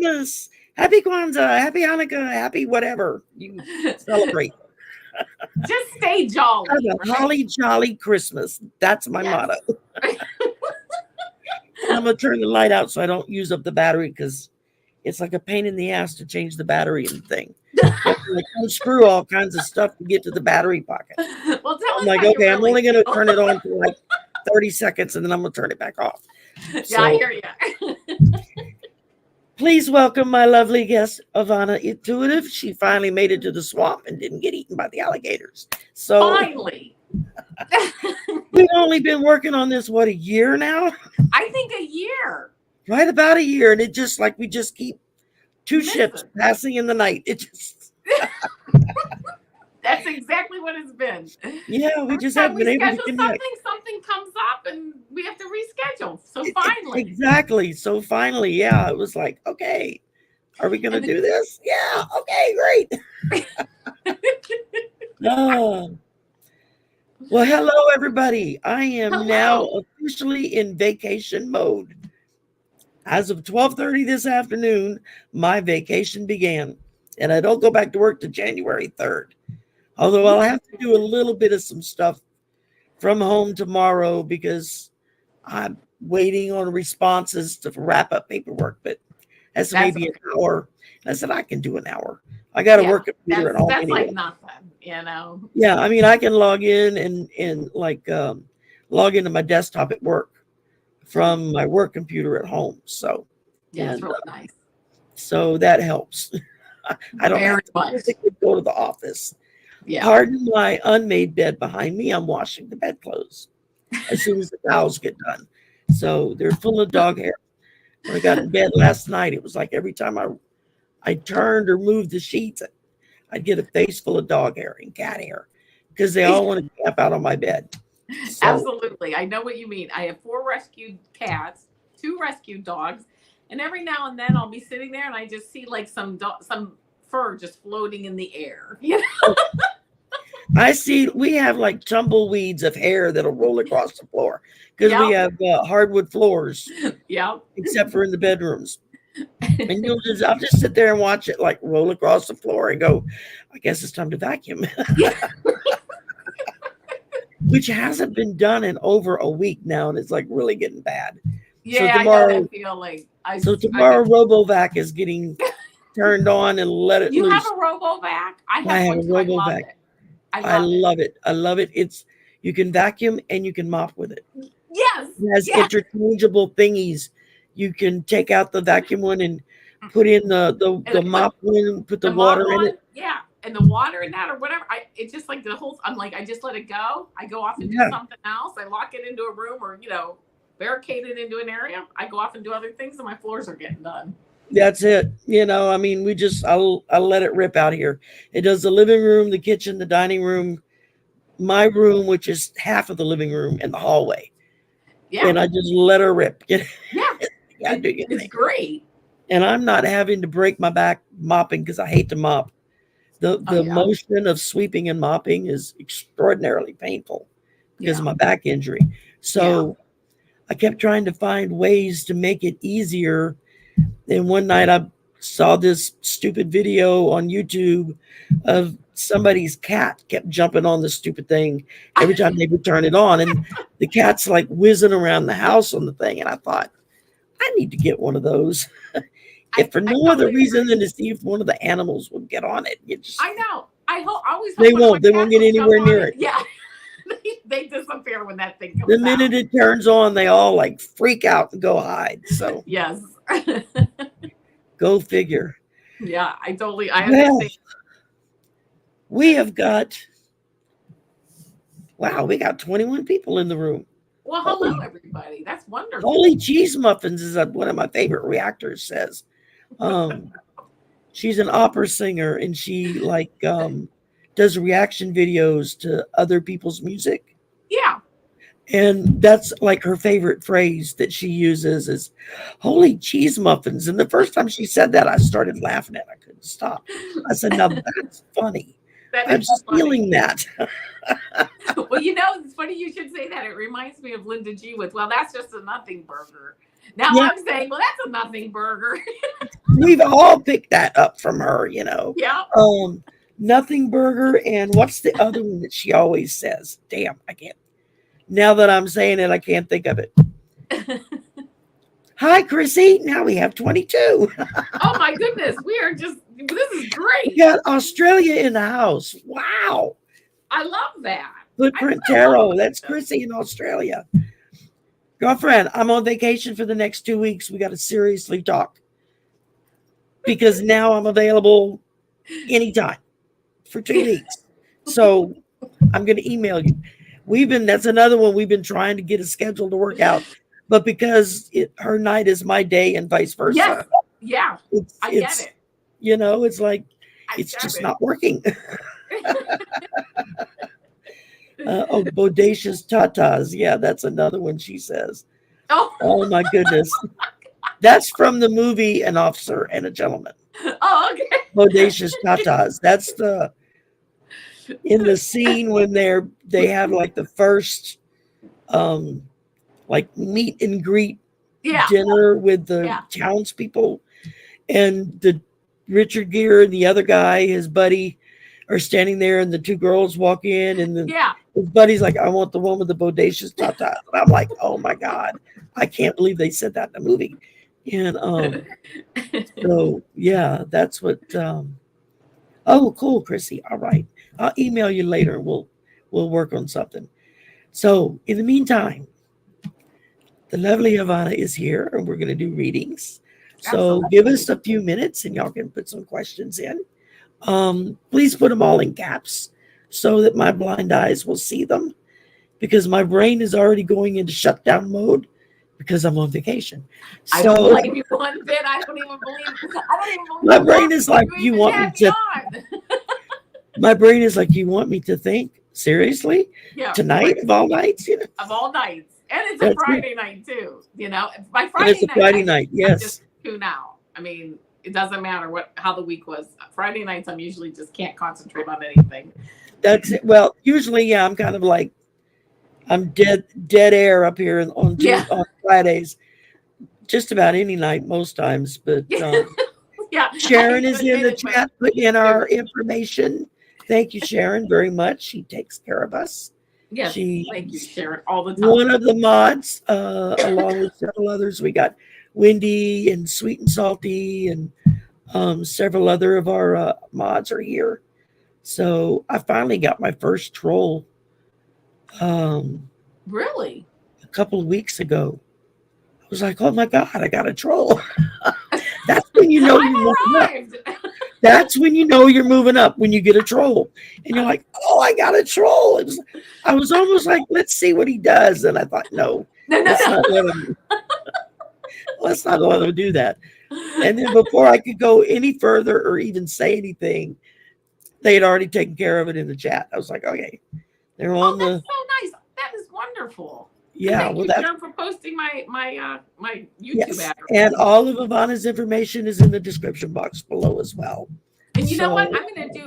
Christmas, Happy Kwanzaa, Happy Hanukkah, Happy whatever you celebrate. Just stay jolly. Have a holly jolly Christmas. That's my Yes. motto. And I'm gonna turn the light out so I don't use up the battery because it's like a pain in the ass to change the battery and thing. You have to like unscrew all kinds of stuff to get to the battery pocket. Well, tell I'm us like, how okay, you I'm really only gonna feel. turn it on for like 30 seconds and then I'm gonna turn it back off. Yeah, So I hear you. please welcome my lovely guest, Avana Intuitive. She finally made it to the swamp and didn't get eaten by the alligators. So Finally. we've only been working on this, what, a year now? I think a year. Right about a year. And it just like we just keep two ships Listen. passing in the night. It just, That's exactly what it's been. yeah, we Every just time haven't we been able to schedule connect. something comes up and we have to reschedule. So finally. Exactly. So finally, yeah, it was like, okay, are we going to do this? Yeah. Okay, great. Oh. Well, hello, everybody. I am now Hello. officially in vacation mode. As of 12:30 this afternoon, my vacation began, and I don't go back to work to January 3rd. Although I'll have to do a little bit of some stuff from home tomorrow because I'm waiting on responses to wrap up paperwork, but that's maybe an hour. I said I can do an hour. I got to work computer at home that's anyway. like nothing, you know. Yeah, I mean, I can log in and like log into my desktop at work from my work computer at home. So yeah, it's really nice. So that helps. I don't have to physically go to the office. Yeah. Pardon my unmade bed behind me. I'm washing the bedclothes as soon as the towels get done. So they're full of dog hair. When I got in bed last night, it was like every time I turned or moved the sheets, I'd get a face full of dog hair and cat hair because they all want to camp out on my bed. So, absolutely. I know what you mean. I have 4 rescued cats, 2 rescued dogs, and every now and then I'll be sitting there and I just see like some fur just floating in the air. You know? I see we have like tumbleweeds of hair that'll roll across the floor because we have hardwood floors. Yeah. Except for in the bedrooms. And I'll just sit there and watch it like roll across the floor and go, I guess it's time to vacuum. Which hasn't been done in over a week now, and it's like really getting bad. Yeah, so tomorrow, I know that feeling. Tomorrow RoboVac is getting turned on and let it loose. You have a RoboVac? I have a RoboVac. I love it. I love it. You can vacuum and you can mop with it. Yes. It has interchangeable thingies. You can take out the vacuum one and put in the mop one, put the water in it. Yeah. And the water in that or whatever. It's just like the whole, I'm like, I just let it go. I go off and do something else. I lock it into a room or, barricade it into an area. I go off and do other things and my floors are getting done. That's it. I mean, I'll let it rip out here. It does the living room, the kitchen, the dining room, my room, which is half of the living room, and the hallway. Yeah. And I just let her rip. Yeah. It's great. And I'm not having to break my back mopping because I hate to mop. The motion of sweeping and mopping is extraordinarily painful because of my back injury. So I kept trying to find ways to make it easier. And one night I saw this stupid video on YouTube of somebody's cat kept jumping on the stupid thing every time they would turn it on. And the cat's like whizzing around the house on the thing. And I thought, I need to get one of those. If for no other reason than to see if one of the animals would get on it. I know. I always hope they won't get anywhere near it. Yeah. They disappear when that thing comes out. The minute it turns on, they all like freak out and go hide. So yes. Go figure. Yeah, I understand. We have got 21 people in the room. Well, hello everybody. That's wonderful. Holy cheese muffins is one of my favorite reactors says. She's an opera singer and she does reaction videos to other people's music. Yeah. And that's like her favorite phrase that she uses is holy cheese muffins. And the first time she said that, I started laughing and I couldn't stop. I said, now that's funny. I'm stealing that. Well, it's funny you should say that. It reminds me of Linda G with, well, that's just a nothing burger. Now Yeah. I'm saying, well, that's a nothing burger. We've all picked that up from her, you know. Yeah. Nothing burger. And what's the other one that she always says? Damn, I can't. Now that I'm saying it, I can't think of it. Hi, Chrissy. Now we have 22. Oh my goodness. This is great. We got Australia in the house. Wow. I love that. Footprint Tarot. That's Chrissy in Australia. Girlfriend, I'm on vacation for the next 2 weeks. We got to seriously talk. Because now I'm available anytime for 2 weeks. So I'm going to email you. That's another one we've been trying to get a schedule to work out. But because her night is my day and vice versa. Yes. Yeah. I get it. You know, it's like, it's just not working. Bodacious tatas. Yeah, that's another one she says. Oh my goodness. That's from the movie An Officer and a Gentleman. Oh, okay. Bodacious tatas. That's in the scene when they have like the first like meet and greet dinner with the townspeople, and the Richard Gere and the other guy, his buddy, are standing there, and the two girls walk in, and his buddy's like, I want the one with the bodacious tata. And I'm like, oh my God, I can't believe they said that in the movie. And so yeah, that's what oh cool, Chrissy. All right. I'll email you later and we'll work on something. So in the meantime, the lovely Avana is here and we're gonna do readings. So give us a few minutes and y'all can put some questions in. Please put them all in caps so that my blind eyes will see them, because my brain is already going into shutdown mode because I'm on vacation. So, I don't blame you one bit. I don't even believe my brain is like, you want me to my brain is like, you want me to think seriously tonight of all nights, you know? Of all nights. And it's a Friday night too, you know. By Friday night, it's a Friday night, yes. Just tune out. I mean, it doesn't matter how the week was. Friday nights, I'm usually just can't concentrate on anything. That's it. Well, usually, I'm kind of like, I'm dead air up here on Fridays. Just about any night, most times. But Sharon is in the chat, putting in our information. Thank you, Sharon, very much. She takes care of us. Yes, thank you, Sharon, all the time. One of the mods, along with several others, we got Wendy and Sweet and Salty, and several other of our mods are here. So I finally got my first troll. Really? A couple of weeks ago. I was like, oh my God, I got a troll. That's when you know you're moving up. That's when you know you're moving up, when you get a troll. And you're like, oh, I got a troll. I was almost like, let's see what he does. And I thought, let's not let him do that. And then before I could go any further or even say anything, they had already taken care of it in the chat. I was like, okay, they're on that's so nice. That is wonderful. Yeah, thank you, Sharon, for posting my YouTube address. And all of Avana's information is in the description box below as well. And you know what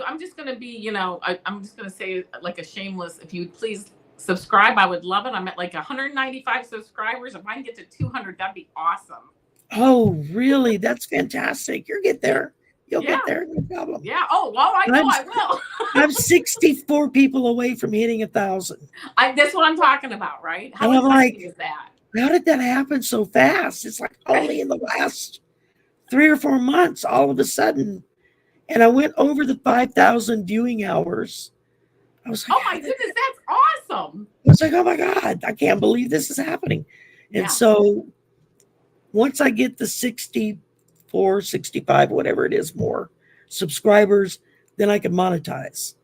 I'm just gonna be, I'm just gonna say like a shameless, if you would please subscribe, I would love it. I'm at like 195 subscribers. If I can get to 200, that'd be awesome. Oh, really? That's fantastic. You'll get there. You'll get there, no problem. Yeah. Oh, well, I know I will. I'm 64 people away from hitting 1,000. That's what I'm talking about, right? How exciting is that? How did that happen so fast? It's like only in the last 3 or 4 months, all of a sudden. And I went over the 5,000 viewing hours. I was like, oh my goodness, that's awesome. I was like, oh my God, I can't believe this is happening. And so once I get the 64, 65, whatever it is, more subscribers, then I can monetize.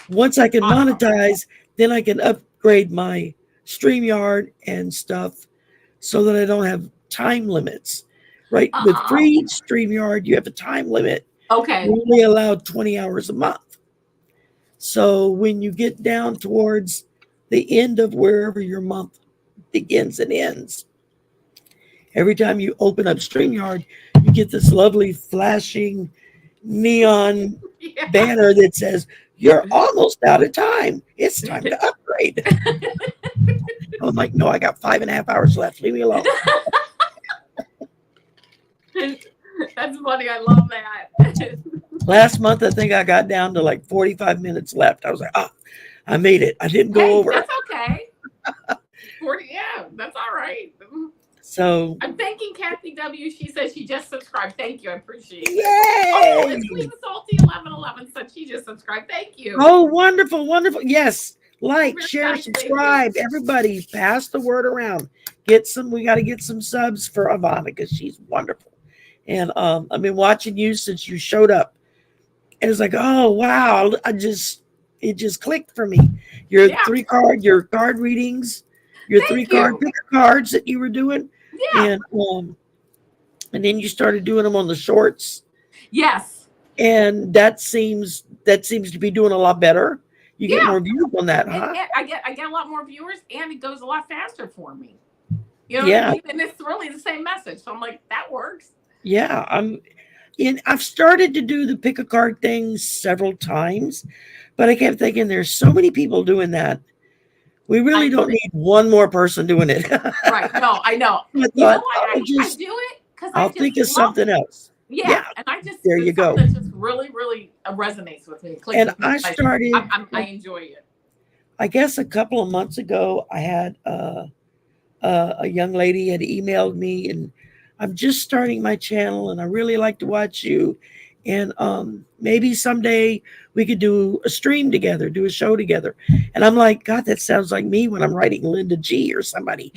Once I can monetize, then I can upgrade my StreamYard and stuff so that I don't have time limits, right? With free StreamYard, you have a time limit. Okay. You're only allowed 20 hours a month. So when you get down towards the end of wherever your month begins and ends, every time you open up StreamYard, you get this lovely flashing neon banner that says, you're almost out of time. It's time to upgrade. I'm like, no, I got 5.5 hours left. Leave me alone. That's funny. I love that. Last month, I think I got down to like 45 minutes left. I was like, oh, I made it. I didn't go over. That's okay. 40, yeah, that's all right. So I'm thanking Kathy W. She says she just subscribed. Thank you. I appreciate it. yay! Oh, and Sweet and Salty 1111 said she just subscribed. Thank you. Oh, wonderful, wonderful. Yes. Like, Very share, nice, subscribe. Everybody, pass the word around. We got to get some subs for Avana because she's wonderful. And I've been watching you since you showed up. And it's like, oh wow, it just clicked for me. Your card readings, your pick cards that you were doing. Yeah. And then you started doing them on the shorts. Yes. And that seems to be doing a lot better. You get more views on that, huh? I get a lot more viewers, and it goes a lot faster for me. You know what I mean? And it's really the same message. So I'm like, that works. Yeah, I've started to do the pick a card thing several times, but I kept thinking there's so many people doing that. We really don't need one more person doing it. Right. No, I know. I do it because I'll think of something else. Yeah. And I just there you go. That just really, really resonates with me. And I started. I enjoy it. I guess a couple of months ago, I had a young lady had emailed me, and I'm just starting my channel, and I really like to watch you. And maybe someday we could do a stream together, do a show together. And I'm like, God, that sounds like me when I'm writing Linda G or somebody.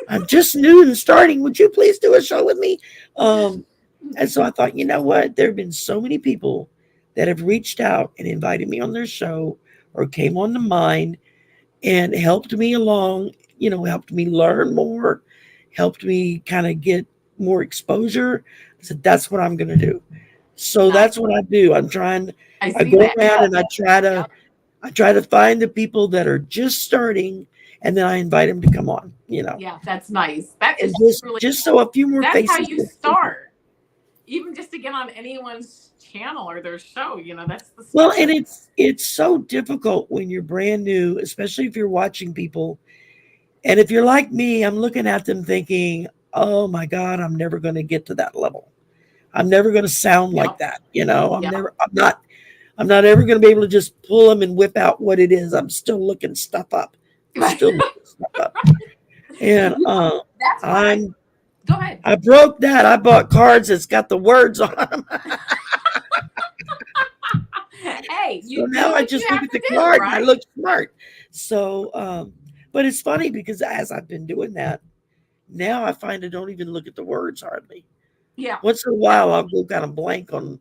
I'm just new and starting. Would you please do a show with me? And so I thought, you know what? There have been so many people that have reached out and invited me on their show or came on to mine and helped me along, helped me learn more, helped me kind of get more exposure. I said, that's what I'm going to do. So that's what I do. I go around and I try to find the people that are just starting, and then I invite them to come on, Yeah, that's nice. That is just so a few more faces. That's how you start. Even just to get on anyone's channel or their show, that's the well, and it's so difficult when you're brand new, especially if you're watching people. And if you're like me, I'm looking at them thinking, oh my God, I'm never going to get to that level. I'm never going to sound like that. I'm not ever going to be able to just pull them and whip out what it is. I'm still looking stuff up. And go ahead. I broke that. I bought cards that's got the words on them. Hey, so now I just look at the card and I look smart. So, but it's funny because as I've been doing that, now I find I don't even look at the words hardly. Yeah. Once in a while, I'll go kind of blank on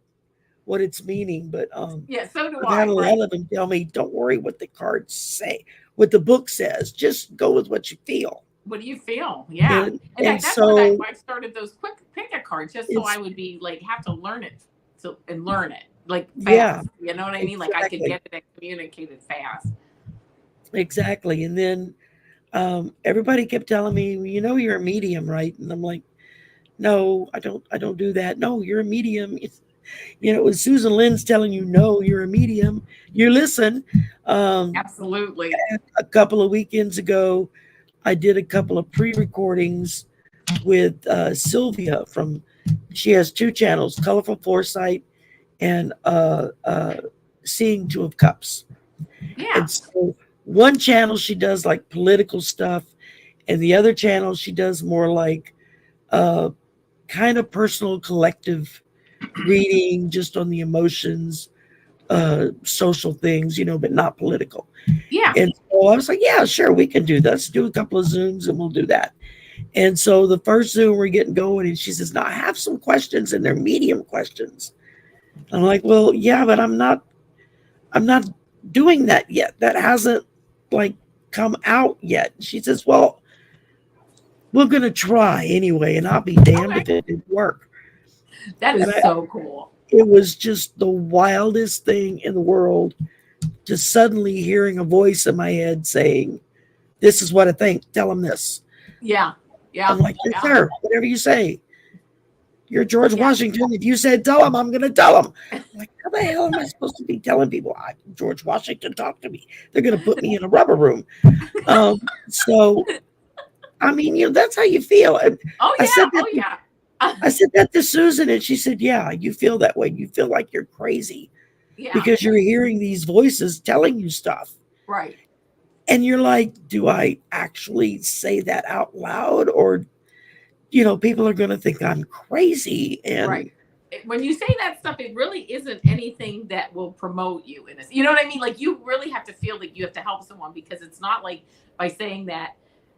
what it's meaning. But yeah, so do I've had a lot of them tell me, don't worry what the cards say, what the book says. Just go with what you feel. What do you feel? Yeah. And that's so when I started those quick pick-up cards, just so I would be like, have to learn it learn it like fast. Yeah, you know what I mean? Like I could get it and communicate it fast. Exactly. And then everybody kept telling me, well, you're a medium, right? And I'm like, no, I don't do that. No, you're a medium. When Susan Lynn's telling you, no, you're a medium, you listen. Absolutely. A couple of weekends ago, I did a couple of pre-recordings with Sylvia she has two channels, Colorful Foresight and Seeing Two of Cups. Yeah. And so one channel she does like political stuff, and the other channel she does more like kind of personal collective reading, just on the emotions, social things, but not political. Yeah. And so I was like, yeah, sure, we can do this. Let's do a couple of Zooms and we'll do that. And so the first Zoom we're getting going, and she says, now I have some questions, and they're medium questions. I'm like, well, yeah, but I'm not doing that yet. That hasn't come out yet. She says, well, we're going to try anyway, and I'll be damned if it didn't work. That is so cool. It was just the wildest thing in the world, just suddenly hearing a voice in my head saying, this is what I think. Tell them this. Yeah. Yeah. I'm like, yes, sir, whatever you say. You're George Washington. If you said tell them, I'm going to tell them. I'm like, how the hell am I supposed to be telling people? George Washington, talk to me. They're going to put me in a rubber room. So, I mean, that's how you feel. And I said that I said that to Susan, and she said, yeah, you feel that way. You feel like you're crazy Yeah. because you're hearing these voices telling you stuff. Right. And you're like, do I actually say that out loud? Or, people are going to think I'm crazy. And right. When you say that stuff, it really isn't anything that will promote you in this. You know what I mean? Like, you really have to feel like you have to help someone, because it's not like by saying that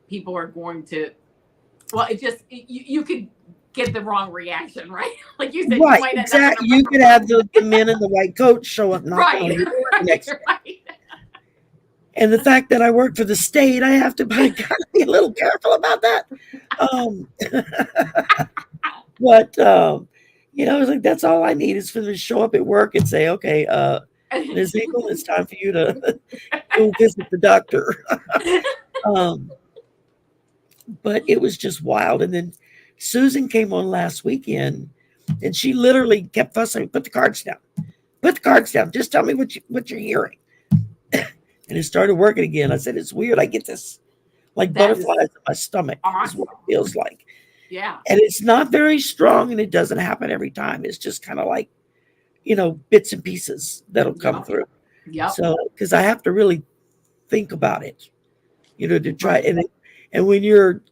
people are going to, well, you could get the wrong reaction, right? Like you said, right, you might end up exactly. You could have the men in the white coat show up knocking on your door the next day. Right. And the fact that I work for the state, I have to be a little careful about that. But it's like, that's all I need is for them to show up at work and say, okay, Ms. Hinkel, it's time for you to go visit the doctor. But it was just wild. And then Susan came on last weekend, and she literally kept fussing, put the cards down. Put the cards down. Just tell me what you're hearing. And it started working again. I said, it's weird. I get this like butterflies in my stomach. Awesome. Is what it feels like. Yeah. And it's not very strong, and it doesn't happen every time. It's just kind of like, bits and pieces that'll come through. Yeah. So, because I have to really think about it, to try. And when you're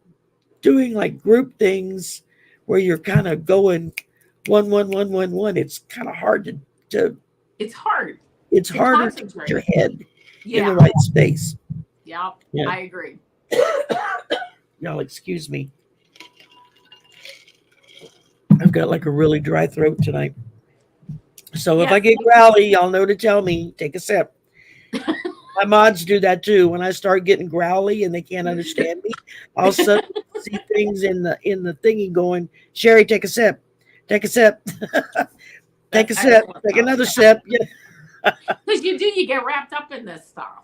doing like group things where you're kind of going 1, 1, 1, 1, 1, it's kind of hard to. It's hard. It's harder to get your head in the right space. Yeah, I agree. Y'all excuse me. I've got like a really dry throat tonight. So if I get growly, y'all know to tell me, take a sip. My mods do that too. When I start getting growly and they can't understand me, I'll suddenly see things in the thingy going, Sherry, take a sip. Take a sip. Take a sip. Take another sip. Because you get wrapped up in this stuff.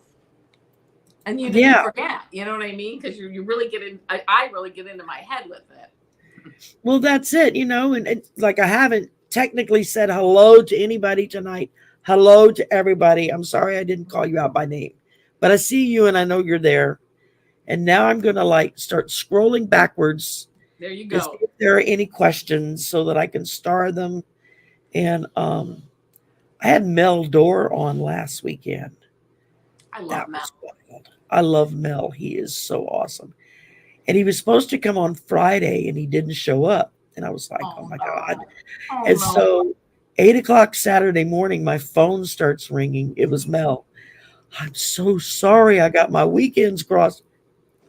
And you forget, you know what I mean? Because you really get in, I really get into my head with it. Well, that's it, and like I haven't technically said hello to anybody tonight. Hello to everybody. I'm sorry I didn't call you out by name, but I see you and I know you're there. And now I'm going to start scrolling backwards. There you go. If there are any questions so that I can star them. And I had Mel Dorr on last weekend. I love Mel. I love Mel. He is so awesome. And he was supposed to come on Friday and he didn't show up. And I was like, oh my God. And so 8:00 Saturday morning, my phone starts ringing. It was Mel. I'm so sorry. I got my weekends crossed.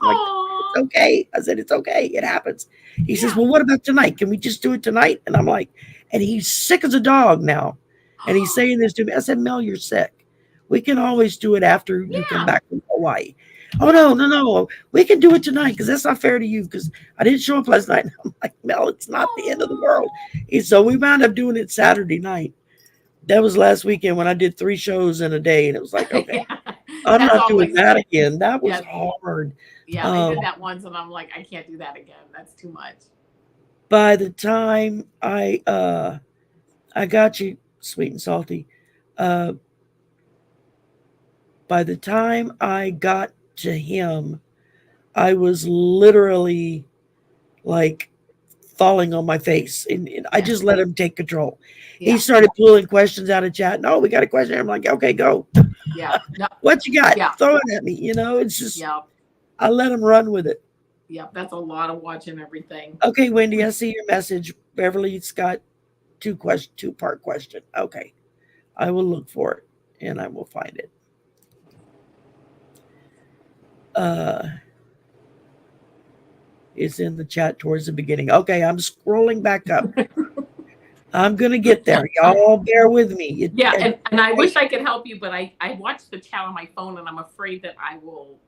I'm like, it's okay. I said, it's okay. It happens. He says, well, what about tonight? Can we just do it tonight? And I'm like, and he's sick as a dog now. And he's saying this to me. I said, Mel, you're sick. We can always do it after you come back from Hawaii. Oh, no. We can do it tonight because that's not fair to you because I didn't show up last night. And I'm like, Mel, it's not the end of the world. And so we wound up doing it Saturday night. That was last weekend when I did 3 shows in a day. And it was like, okay, I'm not doing that again. That was hard. Yeah, I did that once and I'm like, I can't do that again. That's too much. By the time I got you, sweet and salty. By the time I got to him, I was literally like falling on my face, and I just let him take control. He started pulling questions out of chat. No, we got a question. I'm like, okay, go. Yeah. No. What you got? Throw it at me. It's just, I let him run with it. Yep. That's a lot of watching everything. Okay, Wendy, I see your message. Beverly's got 2-part question. Okay. I will look for it and I will find it. It's in the chat towards the beginning. Okay, I'm scrolling back up. I'm gonna get there. Y'all bear with me. And I wish I could help you, but I watch the chat on my phone and I'm afraid that I will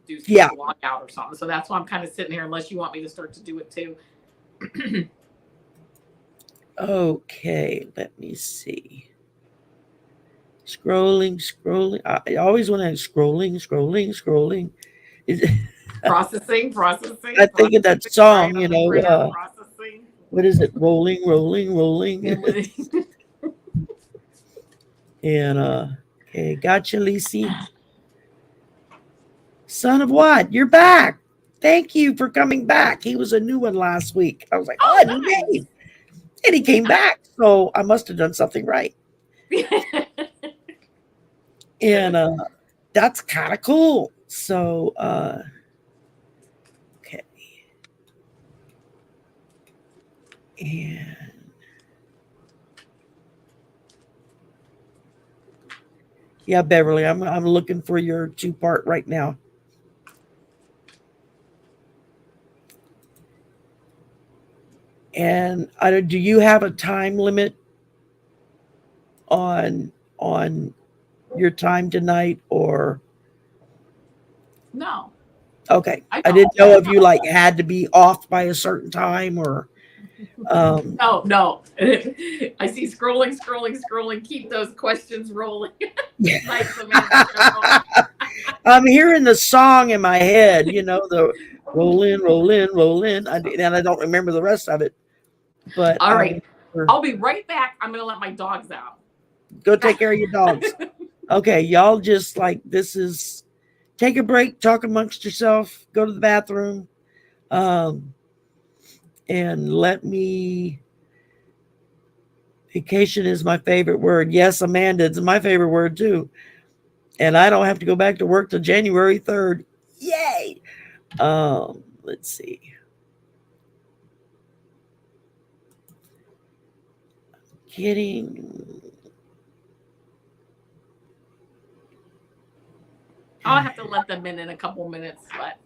do some log out or something. So that's why I'm kind of sitting here unless you want me to start to do it too. Okay, let me see. Scrolling. I always want to scrolling. Processing. I think of that song, what is it? Rolling. And okay, gotcha, Lacey. Son of what? You're back. Thank you for coming back. He was a new one last week. I was like, Oh, oh, a new nice. name. And he came back. So I must have done something right. And that's kind of cool. So, okay. And yeah, Beverly, I'm looking for your 2-part right now. And do you have a time limit on your time tonight, or No. okay? I didn't know if you like had to be off by a certain time, or No. I see scrolling. Keep those questions rolling. Nice, Amanda. I'm hearing the song in my head, the roll in, and I don't remember the rest of it. But all right, I'll be right back. I'm gonna let my dogs out. Go take care of your dogs. Okay, y'all just this is take a break, talk amongst yourself, go to the bathroom, and let me. Vacation is my favorite word. Yes, Amanda, it's my favorite word too. And I don't have to go back to work till January 3rd. Yay! Let's see. Kidding. I'll have to let them in a couple minutes, but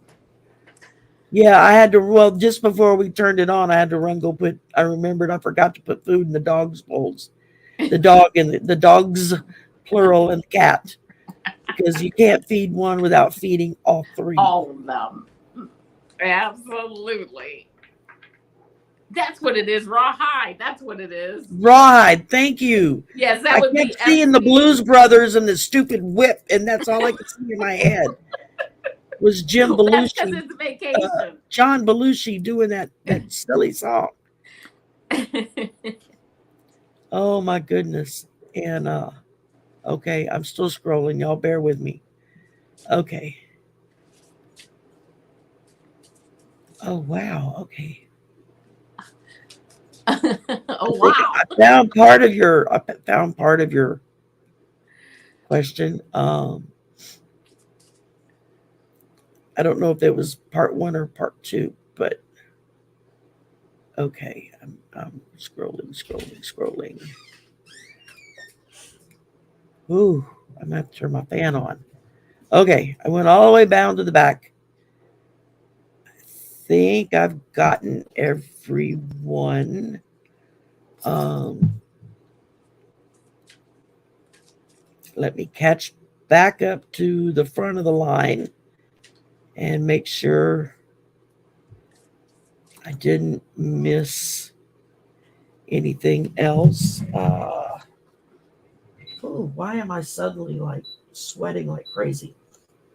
yeah, I had to. Well, just before we turned it on, I had to run I remembered I forgot to put food in the dog's bowls. The dog and the dogs, plural, and the cat, because you can't feed one without feeding all three. All of them, absolutely. That's what it is. Rawhide. That's what it is. Rawhide. Thank you. Yes, that would be. I kept seeing the Blues Brothers and the stupid whip, and that's all I could see in my head. Was Jim Belushi? That's because it's vacation. John Belushi doing that silly song. Oh my goodness. And okay, I'm still scrolling. Y'all bear with me. Okay. Oh wow. Okay. Oh wow. I found part of your question. I don't know if it was part 1 or part 2, but okay. I'm scrolling. Ooh, I'm gonna have to turn my fan on. Okay, I went all the way down to the back. I think I've gotten everyone. Let me catch back up to the front of the line and make sure I didn't miss anything else. Why am I suddenly sweating like crazy?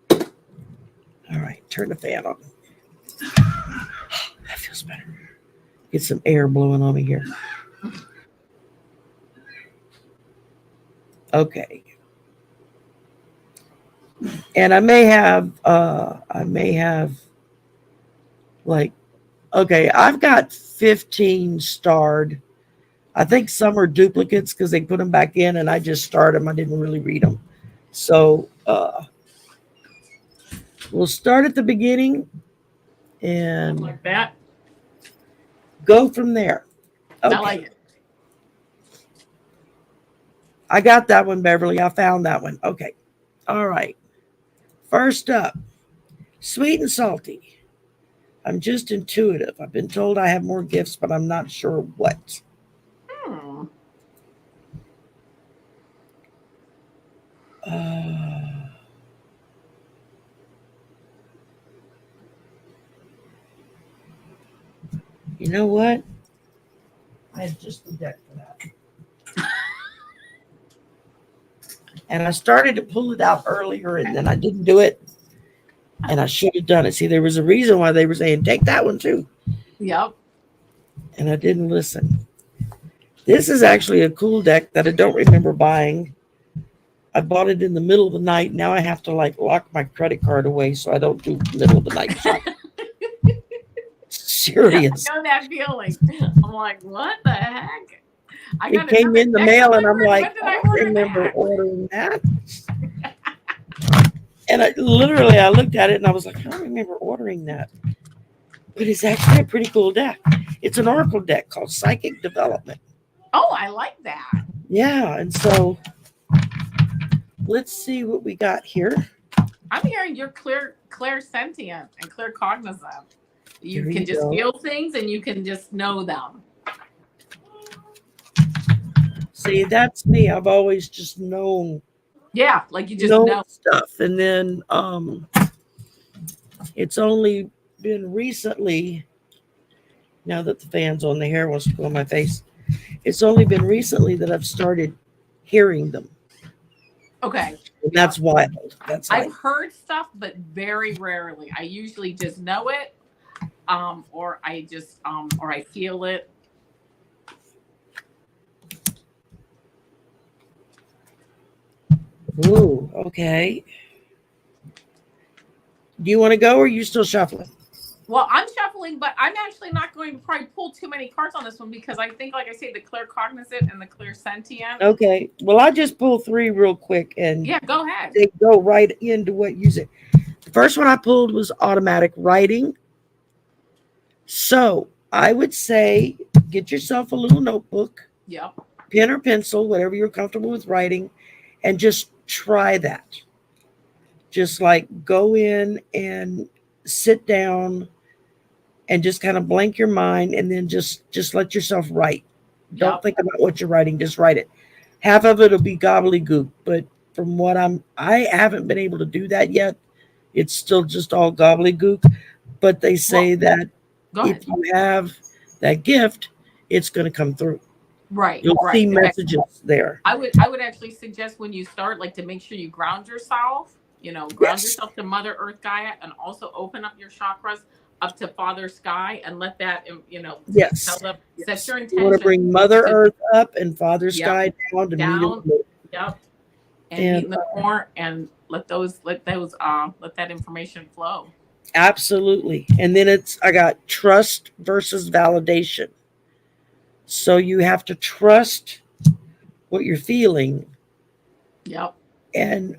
All right, turn the fan on. That feels better. Get some air blowing on me here. Okay. And I may have okay, I've got 15 starred. I think some are duplicates because they put them back in and I just starred them. I didn't really read them. So we'll start at the beginning and like that. Go from there. Okay. I like it. I got that one, Beverly. I found that one. Okay. All right. First up, sweet and salty. I'm just intuitive. I've been told I have more gifts, but I'm not sure what. You know what? I had just the deck for that. And I started to pull it out earlier, and then I didn't do it. And I should have done it. See, there was a reason why they were saying, take that one too. Yep. And I didn't listen. This is actually a cool deck that I don't remember buying. I bought it in the middle of the night. Now I have to lock my credit card away so I don't do middle of the night shopping. serious. I know that feeling. I'm like, what the heck? I It got came another in the deck mail, and I'm delivered. like, When did I I don't order remember that? ordering that. And I looked at it and I was like, I don't remember ordering that. But it's actually a pretty cool deck. It's an oracle deck called Psychic Development. Oh, I like that. Yeah, and so let's see what we got here. I'm hearing you're clairsentient and claircognizant. You Here can you just go. feel things and you can just know them. See, that's me. I've always just known Yeah, like you just know. stuff. And then it's only been recently, now that the fan's on, the hair wants to go on my face. It's only been recently that I've started hearing them. Okay. And that's wild. That's I've like, heard stuff, but very rarely. I usually just know it, or I just or I feel it. ooh, okay. Do you want to go or are you still shuffling? Well, I'm shuffling, but I'm actually not going to probably pull too many cards on this one because I think, like I say, the claircognizant and the clairsentient. Okay. Well, I'll just pull three real quick and Yeah, go ahead. they go right into what you said. The first one I pulled was automatic writing. So I would say get yourself a little notebook, Yep. pen or pencil, whatever you're comfortable with writing, and just try that. Just like go in and sit down and just kind of blank your mind and then just let yourself write. Don't Yep. think about what you're writing, just write it. Half of it will be gobbledygook, but from what I haven't been able to do that yet. It's still just all gobbledygook, but they say that if you have that gift, it's going to come through. Right. You'll right. see messages there. I would actually suggest when you start, like, to make sure you ground yourself. Ground yourself to Mother Earth Gaia, and also open up your chakras up to Father Sky, and let that Yes. tell them, set your You intention. want to bring Mother Earth up and Father Sky down to meet them. Yep. And meet in the core, and let that information flow. Absolutely. And then I got trust versus validation. So you have to trust what you're feeling. Yep. And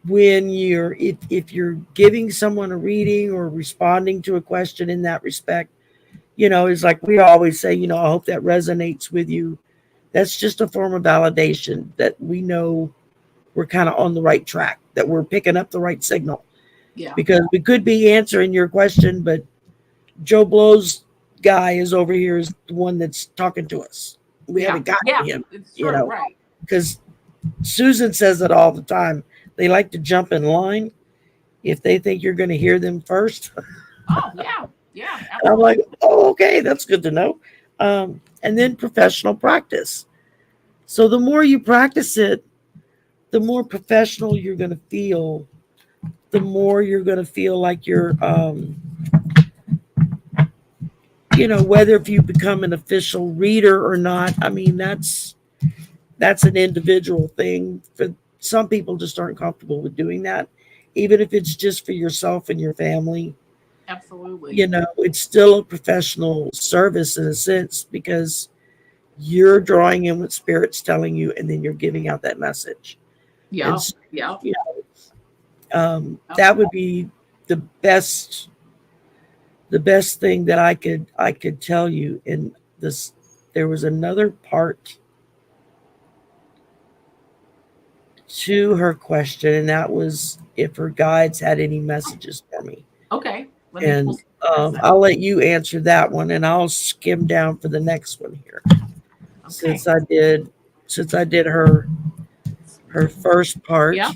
when if you're giving someone a reading or responding to a question in that respect, it's like we always say, I hope that resonates with you. That's just a form of validation that we know we're kind of on the right track, that we're picking up the right signal. Yeah. Because we could be answering your question, but Joe Blow's guy is over here is the one that's talking to us. We haven't gotten to him. It's true, right. Because Susan says it all the time. They like to jump in line if they think you're going to hear them first. Oh, yeah. Yeah. And I'm like, oh, okay, that's good to know. And then professional practice. So the more you practice it, the more professional you're going to feel, the more you're going to feel like you're, whether if you become an official reader or not, I mean, that's an individual thing. For some people just aren't comfortable with doing that, even if it's just for yourself and your family. Absolutely. It's still a professional service in a sense because you're drawing in what Spirit's telling you, and then you're giving out that message. Yeah. So, yeah. That would be the best thing that I could tell you. In this, there was another part to her question, and that was if her guides had any messages for me. Okay. And I'll let you answer that one, and I'll skim down for the next one here. Okay. Since I did her first part. Yeah.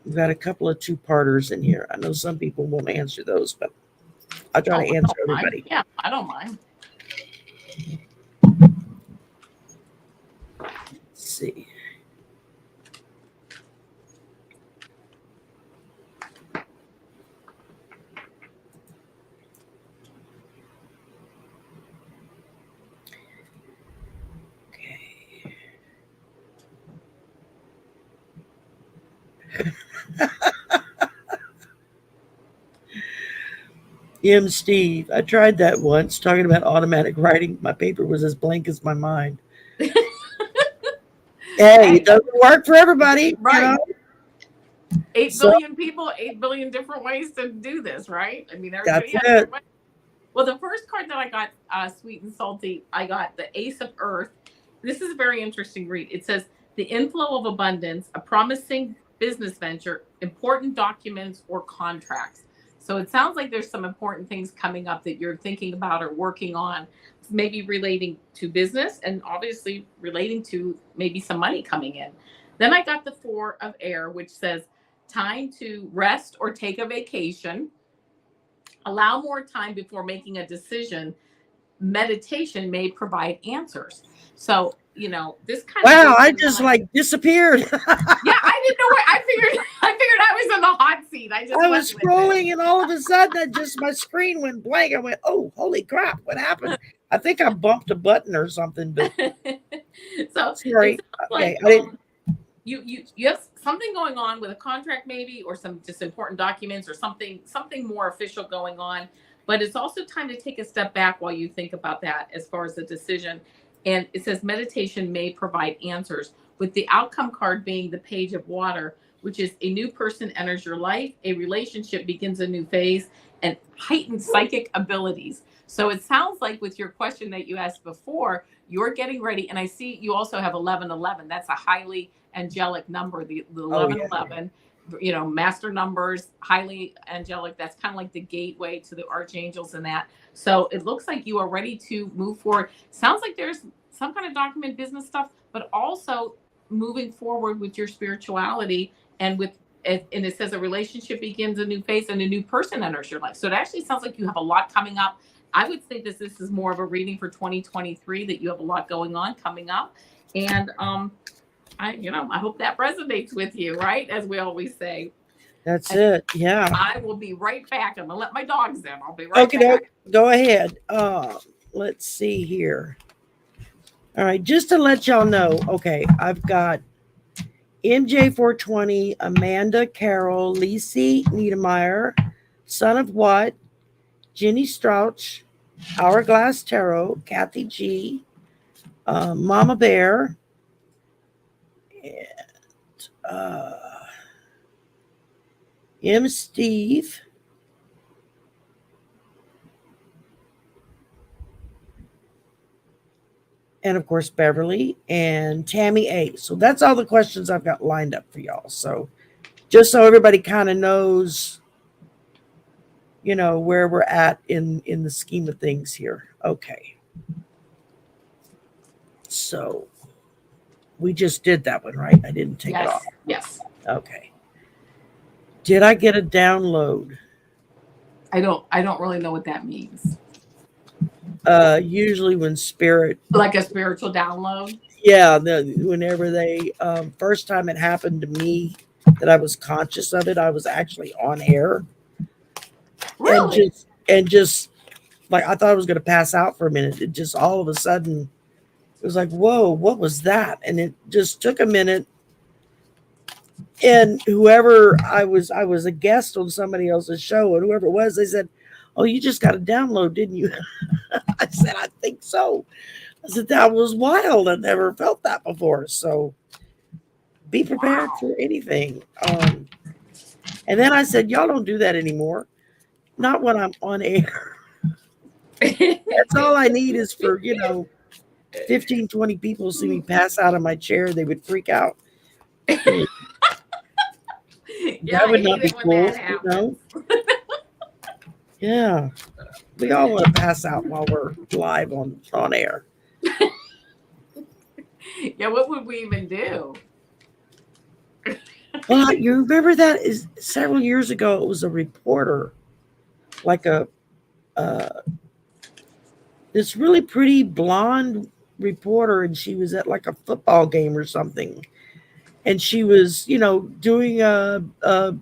We've got a couple of two-parters in here. I know some people won't answer those, but I'll try to answer everybody. Yeah, I don't mind. Let's see. Steve, I tried that once, talking about automatic writing. My paper was as blank as my mind. Hey, it doesn't work for everybody, right? 8 So billion people, 8 billion different ways to do this, right? I mean, that's everybody has it. different ways. Well, the first card that I got, sweet and salty, I got the Ace of Earth. This is a very interesting read. It says the inflow of abundance, a promising business venture, important documents or contracts. So it sounds like there's some important things coming up that you're thinking about or working on, maybe relating to business and obviously relating to maybe some money coming in. Then I got the Four of Air, which says time to rest or take a vacation. Allow more time before making a decision. Meditation may provide answers. So, this kind of Wow, I just like disappeared. yeah, I didn't know what I figured I was in the hot seat. I was scrolling and all of a sudden my screen went blank. I went, oh, holy crap, what happened? I think I bumped a button or something, but so sorry. Like, okay, I didn't. You have something going on with a contract maybe, or some just important documents or something more official going on, but it's also time to take a step back while you think about that as far as the decision. And it says meditation may provide answers, with the outcome card being the Page of Water, which is a new person enters your life, a relationship begins a new phase, and heightened psychic abilities. So it sounds like with your question that you asked before, you're getting ready. And I see you also have 1111. That's a highly angelic number, the 1111, master numbers, highly angelic. That's kind of like the gateway to the archangels and that. So it looks like you are ready to move forward. Sounds like there's some kind of document business stuff, but also moving forward with your spirituality and it says a relationship begins a new phase and a new person enters your life. So it actually sounds like you have a lot coming up. I would say this is more of a reading for 2023, that you have a lot going on coming up. And I hope that resonates with you, right? As we always say. That's it. Yeah. I will be right back. I'm gonna let my dogs in. I'll be right back. Okay, go ahead. Let's see here. All right, just to let y'all know, okay, I've got MJ420, Amanda Carroll, Lisi Niedermeyer, Son of What, Jenny Strauch, Hourglass Tarot, Kathy G, Mama Bear, and M. Steve, and of course Beverly and Tammy A. So that's all the questions I've got lined up for y'all. So just so everybody kind of knows, where we're at in the scheme of things here. Okay. So we just did that one, right? I didn't take it off. Yes. Okay. Did I get a download? I don't really know what that means. Usually when spirit, like a spiritual download. Yeah, whenever they first time it happened to me that I was conscious of it, I was actually on air. Really? And just like I thought I was going to pass out for a minute. It just all of a sudden it was like, whoa, what was that? And it just took a minute. And whoever I was a guest on somebody else's show, and whoever it was, they said, "Oh, you just got a download, didn't you?" I said, "I think so." I said, "That was wild. I never felt that before." So be prepared for anything. And then I said, "Y'all don't do that anymore. Not when I'm on air." That's all I need is for 15, 20 people see me pass out of my chair. They would freak out. That would not be cool, Yeah. We all want to pass out while we're live on air. Yeah, what would we even do? Well, you remember that is several years ago, it was a reporter, like this really pretty blonde reporter, and she was at like a football game or something. And she was, doing like a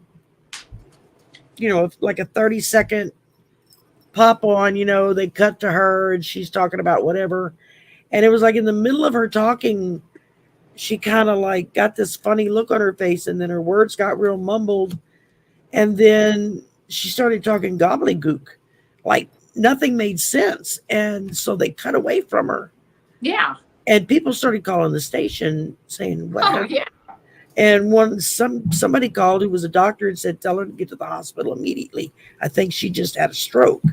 30-second pop on, they cut to her and she's talking about whatever. And it was like in the middle of her talking, she kind of like got this funny look on her face, and then her words got real mumbled. And then she started talking gobbledygook. like nothing made sense. And so they cut away from her. Yeah. And people started calling the station saying, what Oh, happened? yeah. And somebody called who was a doctor and said, tell her to get to the hospital immediately. I think she just had a stroke.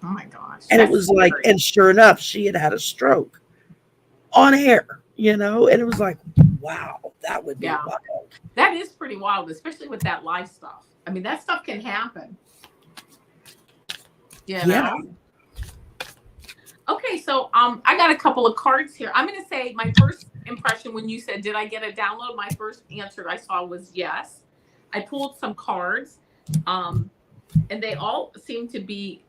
Oh my gosh. And it was like, and sure enough, she had a stroke on air, and it was like, wow, that would be wild. That is pretty wild, especially with that live stuff. I mean, that stuff can happen. Yeah. Okay, so I got a couple of cards here. I'm going to say my first impression when you said, did I get a download? My first answer I saw was yes. I pulled some cards, and they all seem to be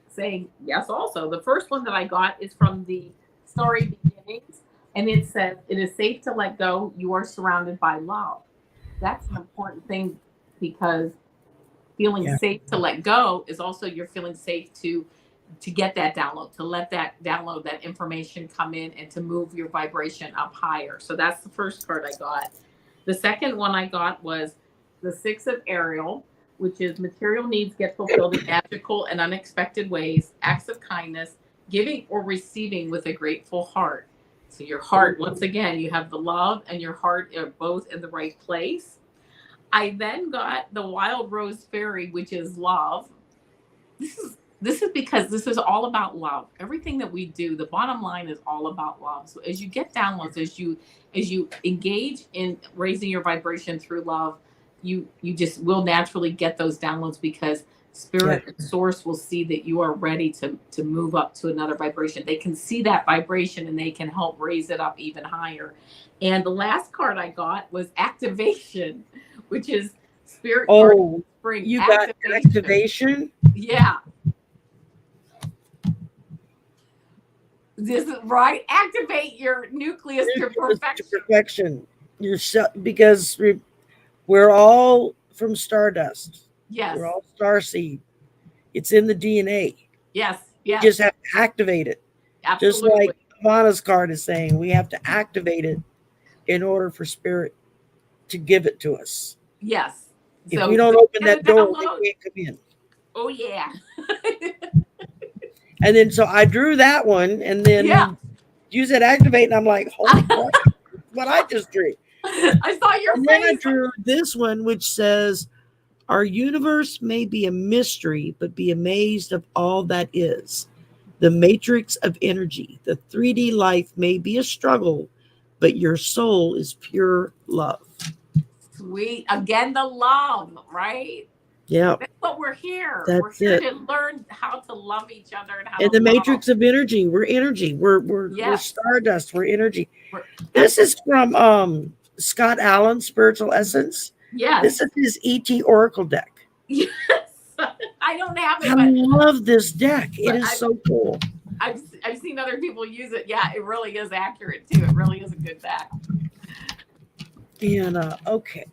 saying yes also. The first one that I got is from the Story Beginnings, and it says, it is safe to let go. You are surrounded by love. That's an important thing, because feeling safe to let go is also you're feeling safe to get that download, to let that download, that information come in, and to move your vibration up higher. So that's the first card I got. The second one I got was the Six of Ariel, which is material needs get fulfilled in magical and unexpected ways, acts of kindness, giving or receiving with a grateful heart. So your heart, once again, you have the love and your heart are both in the right place. I then got the Wild Rose Fairy, which is love. This is because this is all about love. Everything that we do, the bottom line is all about love. So as you get downloads, as you engage in raising your vibration through love, you just will naturally get those downloads, because spirit and source will see that you are ready to move up to another vibration. They can see that vibration and they can help raise it up even higher. And the last card I got was activation, which is spirit. Oh, spring. You got activation? Yeah. This is right. Activate your nucleus to perfection. Yourself, because we're all from stardust. Yes. We're all starseed. It's in the DNA. Yes. You just have to activate it. Absolutely. Just like Avana's card is saying, we have to activate it in order for spirit to give it to us. Yes. If we don't open that door, we can't come in. Oh, yeah. And then so I drew that one, and then you said activate, and I'm like, holy crap, what I just drew. I saw your face. Then I drew this one, which says, our universe may be a mystery, but be amazed of all that is. The matrix of energy. The 3D life may be a struggle, but your soul is pure love. Sweet. Again, the love, right? Yeah. That's what we're here. We're here to learn how to love each other and how to the matrix of energy. We're energy. We're stardust. We're energy. This is from Scott Allen, Spiritual Essence. Yes. This is his ET Oracle deck. Yes. I don't have it. I love this deck. It is so cool. I've seen other people use it. Yeah, it really is accurate too. It really is a good deck. And okay.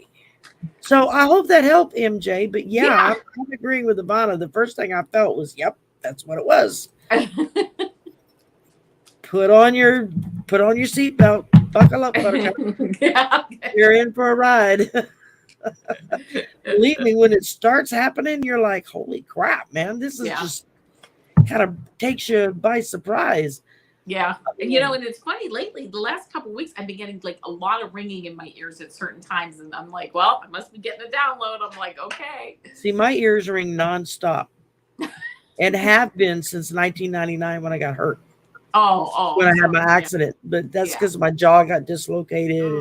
So I hope that helped, MJ. But I'm agreeing with Avana. The first thing I felt was, yep, that's what it was. Put on your seatbelt. Buckle up, Buttercup. You're in for a ride. Believe me, when it starts happening, you're like, holy crap, man. This is just kind of takes you by surprise. Yeah. And and it's funny, lately, the last couple of weeks, I've been getting like a lot of ringing in my ears at certain times. And I'm like, well, I must be getting a download. I'm like, okay. See, my ears ring nonstop and have been since 1999 when I got hurt. When I had my accident. But that's because my jaw got dislocated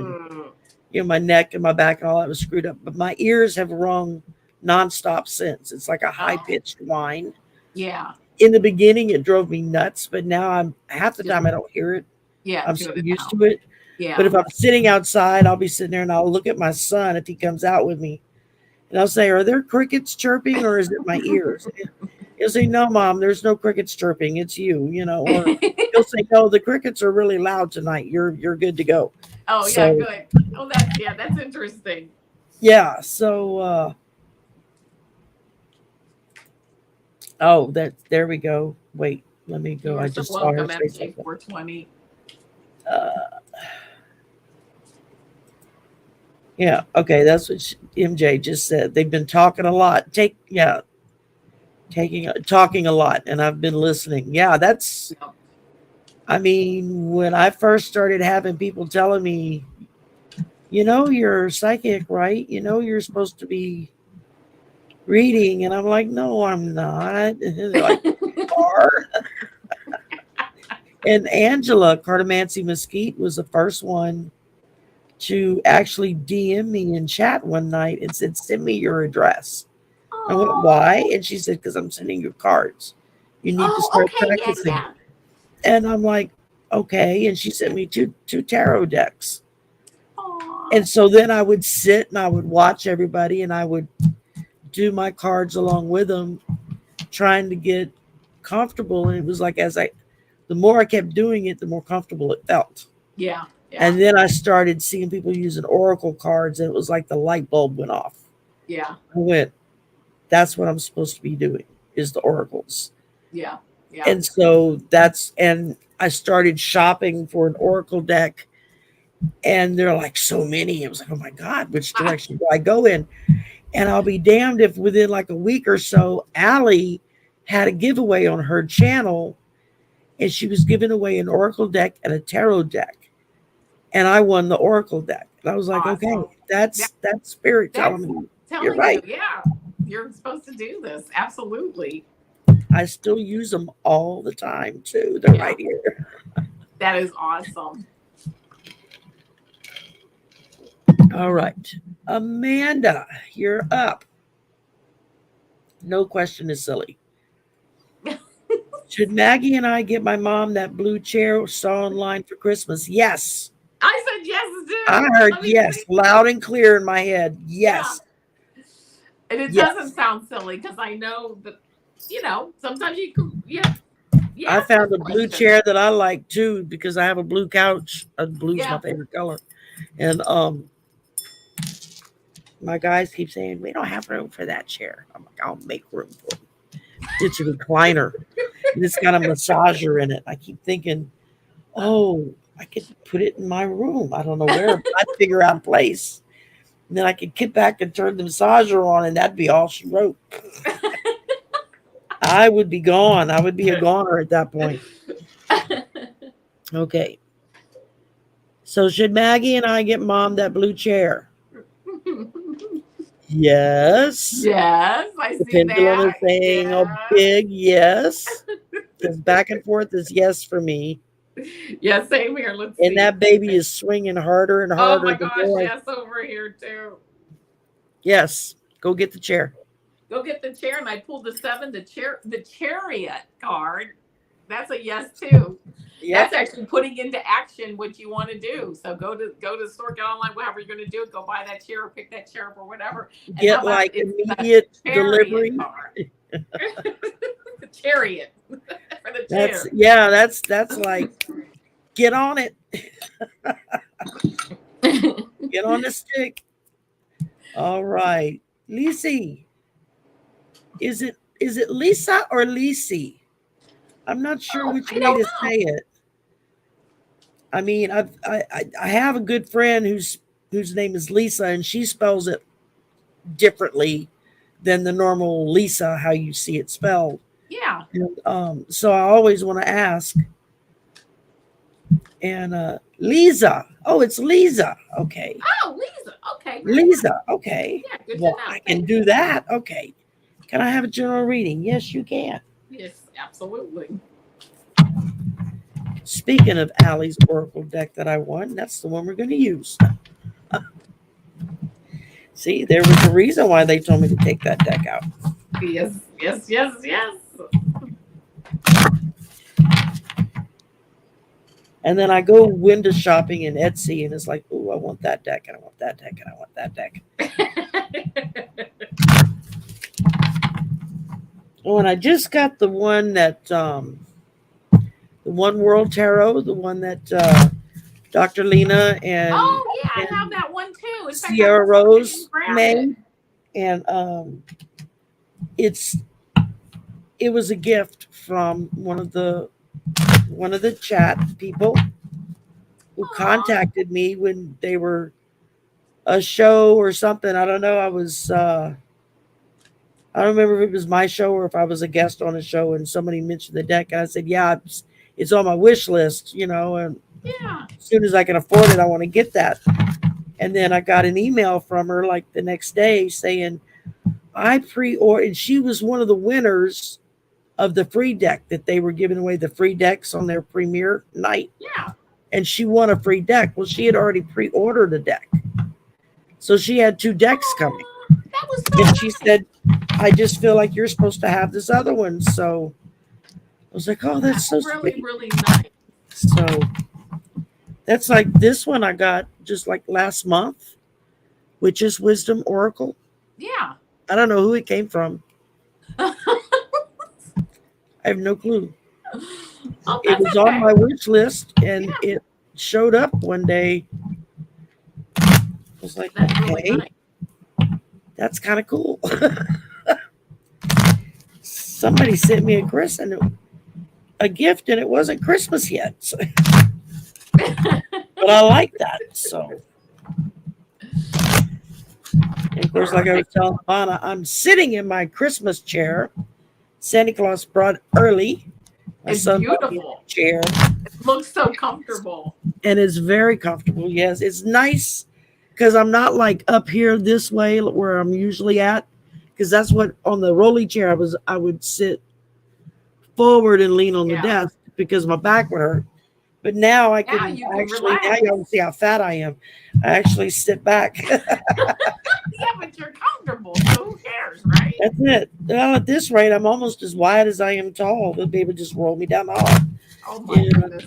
and my neck and my back and all that was screwed up. But my ears have rung nonstop since. It's like a high-pitched whine. Yeah. In the beginning, it drove me nuts, but now I'm half the time I don't hear it. Yeah. I'm so used to it. Yeah. But if I'm sitting outside, I'll be sitting there and I'll look at my son if he comes out with me. And I'll say, are there crickets chirping or is it my ears? He'll say, no, Mom, there's no crickets chirping. It's you, Or he'll say, no, the crickets are really loud tonight. You're good to go. Oh, yeah, good. Oh, that's interesting. Yeah. So, there we go. Wait, let me go. I just saw her say something. 420. Yeah. Okay. That's what MJ just said. They've been talking a lot. Talking a lot, and I've been listening. Yeah. Yeah. I mean, when I first started having people telling me, you're psychic, right? You're supposed to be reading. And I'm like, no, I'm not. And they're like, you are. And Angela Cartomancy Mesquite was the first one to actually DM me in chat one night and said, send me your address. I went, Oh, why? And she said, because I'm sending you cards. You need to start okay, yeah, practicing. yeah. And I'm like, okay. And she sent me two tarot decks. Aw. And so then I would sit and I would watch everybody and I would do my cards along with them, trying to get comfortable. And it was like, the more I kept doing it, the more comfortable it felt. Yeah, yeah, And then I started seeing people using oracle cards, and it was like the light bulb went off. yeah, I went, that's what I'm supposed to be doing, is the oracles. yeah, yeah. And so and I started shopping for an oracle deck, and there are like so many. It was like, oh my God, which direction do I go in? And I'll be damned if within like a week or so, Allie had a giveaway on her channel, and she was giving away an oracle deck and a tarot deck. And I won the oracle deck. And I was like, Awesome. okay, that's spirit That's telling me telling you're right. you, yeah, you're supposed to do this. Absolutely. I still use them all the time too. They're right here. That is awesome. All right. Amanda, you're up. No question is silly. Should Maggie and I get my mom that blue chair saw online for Christmas? Yes. I said yes too. I heard yes, loud and clear in my head. Yes. Yeah. And it Yes. doesn't sound silly because I know that, sometimes you can, I found a blue chair that I like too because I have a blue couch. Blue's my favorite color. And my guys keep saying, we don't have room for that chair. I'm like, I'll make room for it. It's a recliner. And it's got a massager in it. I keep thinking, oh, I could put it in my room. I don't know where, but I'd figure out a place. And then I could get back and turn the massager on, and that'd be all she wrote. I would be gone. I would be a goner at that point. Okay. So should Maggie and I get mom that blue chair? Yes. Yes, I The see pendulum that. is saying a big yes. This back and forth is yes for me. Yeah, same here. Let's see. And that baby is swinging harder and harder. Oh my gosh, yes, over here too. Yes, go get the chair. Go get the chair, and I pulled the 7, the chariot card. That's a yes too. Yep. That's actually putting into action what you want to do. So go to the store, get online, whatever you're going to do. Go buy that chair, or pick that chair up, or whatever. And get like immediate delivery. The chariot for the chair. That's like get on it. Get on the stick. All right, Lisi. Is it Lisa or Lisi? I'm not sure which way to say it. I mean, I have a good friend whose name is Lisa, and she spells it differently than the normal Lisa, how you see it spelled. Yeah. And, so I always want to ask. And Lisa. Oh, it's Lisa. Okay. Oh, Lisa. Okay. Lisa. Okay. Yeah, good well, I can do that. Okay. Can I have a general reading? Yes, you can. Yes, absolutely. Speaking of Allie's Oracle deck that I won, that's the one we're going to use. See, there was a reason why they told me to take that deck out. Yes, yes, yes, yes. And then I go window shopping in Etsy, and it's like, oh, I want that deck, and I want that deck, and I want that deck. Oh, and I just got the one that, the One World Tarot, the one that Dr. Lena and I have that one too. In fact, Sierra Rose made, and it was a gift from one of the chat people who contacted me when they were a show or something. I don't know. I don't remember if it was my show or if I was a guest on a show and somebody mentioned the deck. I said, yeah, it's on my wish list, and Yeah. as soon as I can afford it, I want to get that. And then I got an email from her like the next day saying, I pre-ordered, and she was one of the winners of the free deck that they were giving away the free decks on their premiere night. Yeah. And she won a free deck. Well, she had already pre-ordered a deck. So she had 2 decks coming. That was so And she nice. said, I just feel like you're supposed to have this other one. So I was like, oh, that's so really, sweet. really nice. So that's like this one I got just like last month, which is Wisdom Oracle. Yeah. I don't know who it came from. I have no clue. Oh, It was okay. on my wish list and it showed up one day. I was like, That's okay, really nice. that's kind of cool. Somebody sent me a gift and it wasn't Christmas yet. So. But I like that. So, and of course, like I was telling Avana, I'm sitting in my Christmas chair. Santa Claus brought early. My It's son beautiful. Chair. It looks so comfortable. And it's very comfortable. Yes, it's nice because I'm not like up here this way where I'm usually at. Because that's what on the rolly chair I would sit forward and lean on the desk because my back would hurt. But now I can actually, now y'all see how fat I am. I actually sit back. Yeah, but you're comfortable, so who cares, right? That's it. Well, at this rate, I'm almost as wide as I am tall. They'll be able to just roll me down the hall. Oh my goodness.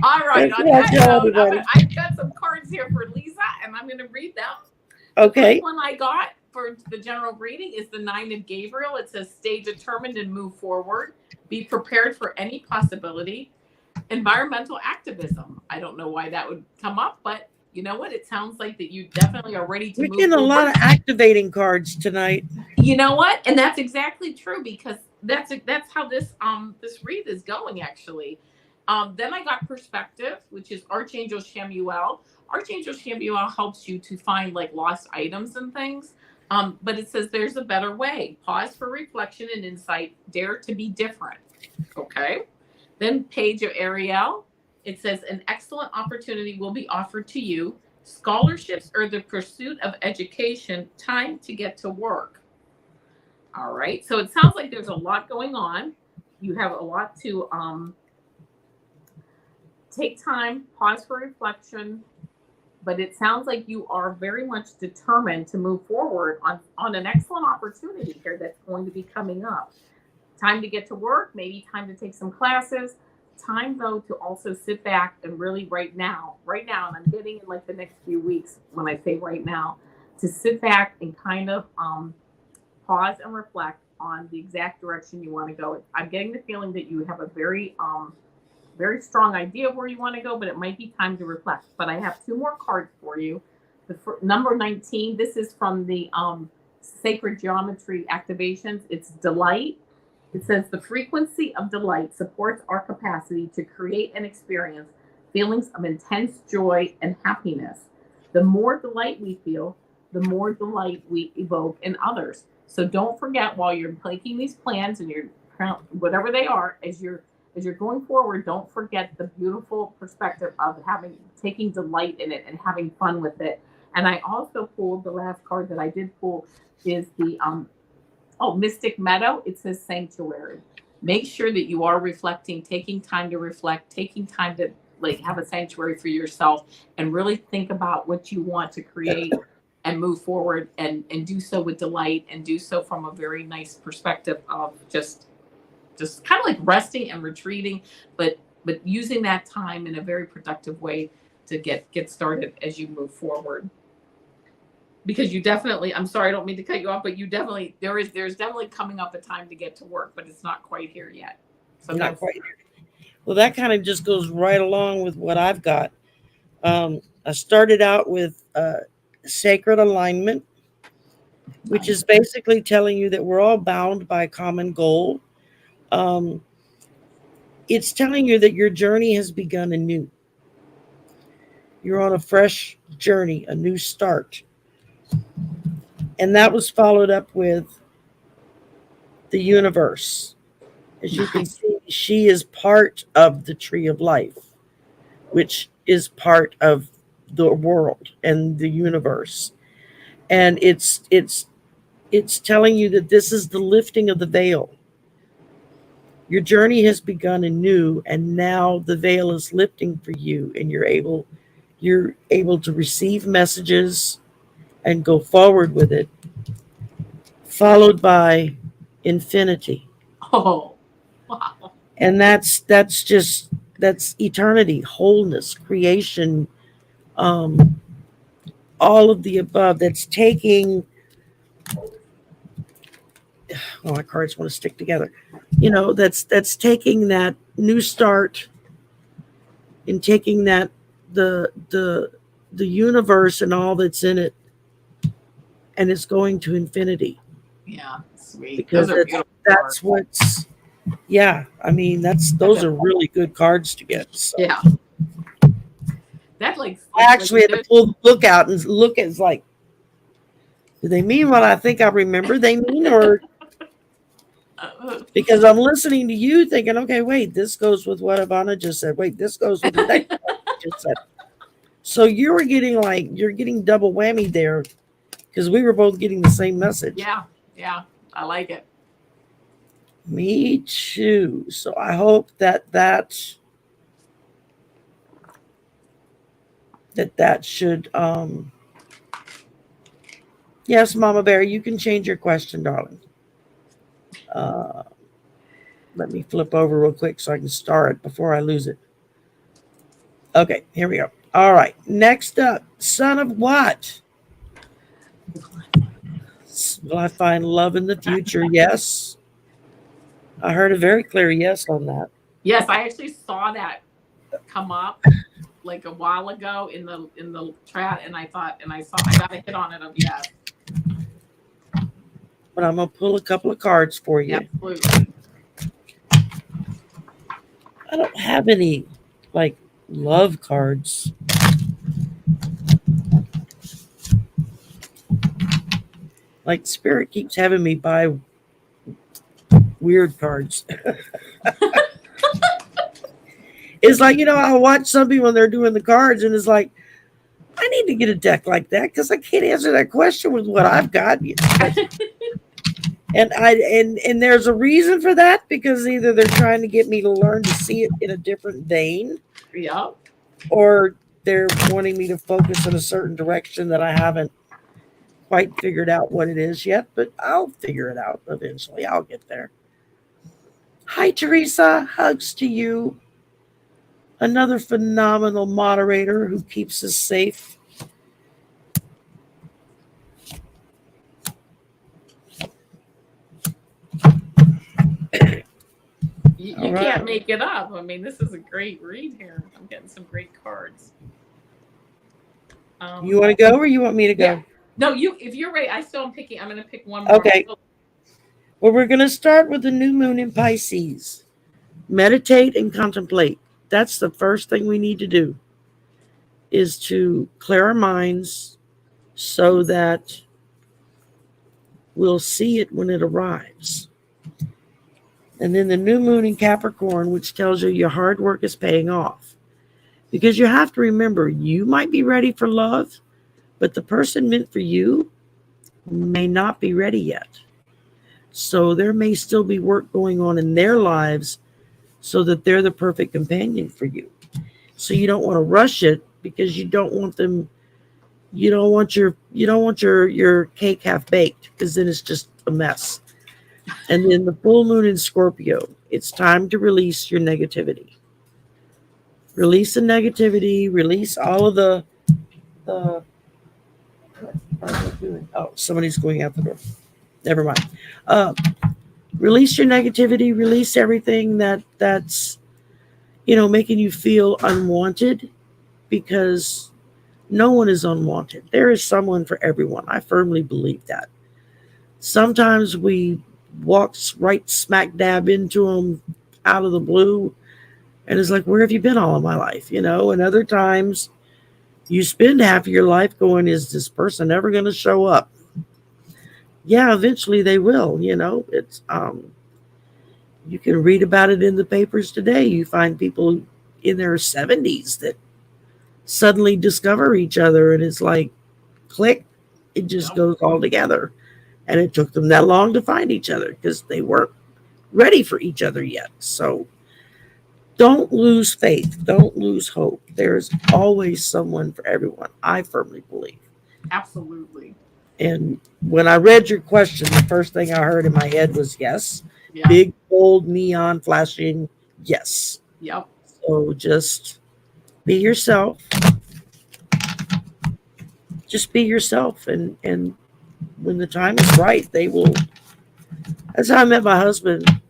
All right. On that note, I've got some cards here for Lisa, and I'm going to read them. Okay. The first one I got for the general reading is the 9 of Gabriel. It says, stay determined and move forward. Be prepared for any possibility. Environmental activism. I don't know why that would come up, but you know what? It sounds like that you definitely are ready to move forward. We're getting a lot of activating cards tonight. You know what? And that's exactly true because that's how this read is going, actually. Then I got perspective, which is Archangel Shamuel. Archangel Shamuel helps you to find like lost items and things. But it says there's a better way. Pause for reflection and insight. Dare to be different. Okay. Then Page of Ariel. It says an excellent opportunity will be offered to you. Scholarships or the pursuit of education. Time to get to work. All right. So it sounds like there's a lot going on. You have a lot to take time, pause for reflection. But it sounds like you are very much determined to move forward on an excellent opportunity here that's going to be coming up. Time to get to work, maybe time to take some classes. Time, though, to also sit back and really right now, and I'm getting in like the next few weeks when I say right now, to sit back and kind of pause and reflect on the exact direction you want to go. I'm getting the feeling that you have a very strong idea of where you want to go, but it might be time to reflect. But I have 2 more cards for you. Number 19, this is from the Sacred Geometry Activations. It's delight. It says the frequency of delight supports our capacity to create and experience feelings of intense joy and happiness. The more delight we feel, the more delight we evoke in others. So don't forget, while you're making these plans and you're whatever they are, as you're going forward, don't forget the beautiful perspective of taking delight in it and having fun with it. And I also pulled the last card that I did pull is the Mystic Meadow. It says sanctuary. Make sure that you are reflecting, taking time to reflect, taking time to like have a sanctuary for yourself and really think about what you want to create and move forward and do so with delight and do so from a very nice perspective of just kind of like resting and retreating, but using that time in a very productive way to get started as you move forward. Because you definitely, I'm sorry, I don't mean to cut you off, but there's definitely coming up a time to get to work, but it's not quite here yet. So not quite here. Well, that kind of just goes right along with what I've got. I started out with sacred alignment, which is basically telling you that we're all bound by a common goal. It's telling you that your journey has begun anew. You're on a fresh journey, a new start. And that was followed up with the universe. As you can Nice. see, she is part of the tree of life, which is part of the world and the universe. And it's telling you that this is the lifting of the veil. Your journey has begun anew, and now the veil is lifting for you, and you're able to receive messages and go forward with it, followed by infinity. Oh, wow. And that's eternity, wholeness, creation, um, all of the above. That's taking, oh, my cards want to stick together. That's taking that new start and taking that the universe and all that's in it, and it's going to infinity. Yeah, sweet. Because Those are beautiful that's cards. what's, yeah, I mean, those are really good cards to get. So Yeah. That like I actually had to pull the book out and look at, it's like, do they mean what I think I remember they mean, or because I'm listening to you thinking, okay, wait, this goes with what Avana just said. Wait, this goes with the next one you just said. So you're getting double whammy there because we were both getting the same message. Yeah, I like it. Me too. So I hope that should yes, Mama Bear, you can change your question, darling. Uh, let me flip over real quick so I can start before I lose it. Okay, here we go. All right, next up, son of what? Will I find love in the future? Yes. I heard a very clear yes on that. Yes, I actually saw that come up like a while ago in the chat, and I got a hit on it of yes. But I'm gonna pull a couple of cards for you. Absolutely. I don't have any like love cards. Like Spirit keeps having me buy weird cards. It's like, I'll watch some people when they're doing the cards, and it's like, I need to get a deck like that because I can't answer that question with what I've got. And there's a reason for that, because either they're trying to get me to learn to see it in a different vein, Yeah. or they're wanting me to focus in a certain direction that I haven't quite figured out what it is yet, but I'll figure it out eventually. I'll get there. Hi, Teresa. Hugs to you. Another phenomenal moderator who keeps us safe. You can't make it up. I mean, this is a great read here. I'm getting some great cards. You want to go, or you want me to go? Yeah. No, if you're ready, I'm going to pick one more. Okay. Well, we're going to start with the new moon in Pisces. Meditate and contemplate. That's the first thing we need to do, is to clear our minds so that we'll see it when it arrives. And then the new moon in Capricorn, which tells you your hard work is paying off. Because you have to remember, you might be ready for love, but the person meant for you may not be ready yet. So there may still be work going on in their lives so that they're the perfect companion for you. So you don't want to rush it, because you don't want your cake half baked, because then it's just a mess. And then the full moon in Scorpio, it's time to release your negativity. Release the negativity, release all of the what are they doing? Oh, somebody's going out the door. Never mind. Release your negativity, release everything that's making you feel unwanted, because no one is unwanted. There is someone for everyone. I firmly believe that. Sometimes we walk right smack dab into them out of the blue, and it's like, where have you been all of my life? And other times You spend half of your life going, is this person ever going to show up? Yeah, eventually they will. It's you can read about it in the papers today. You find people in their 70s that suddenly discover each other, and it's like click, it just goes all together. And it took them that long to find each other because they weren't ready for each other yet. So don't lose faith. Don't lose hope. There's always someone for everyone. I firmly believe. Absolutely. And when I read your question, the first thing I heard in my head was yes. Yeah. Big, bold, neon flashing yes. Yep. So just be yourself. Just be yourself. And when the time is right, they will. That's how I met my husband.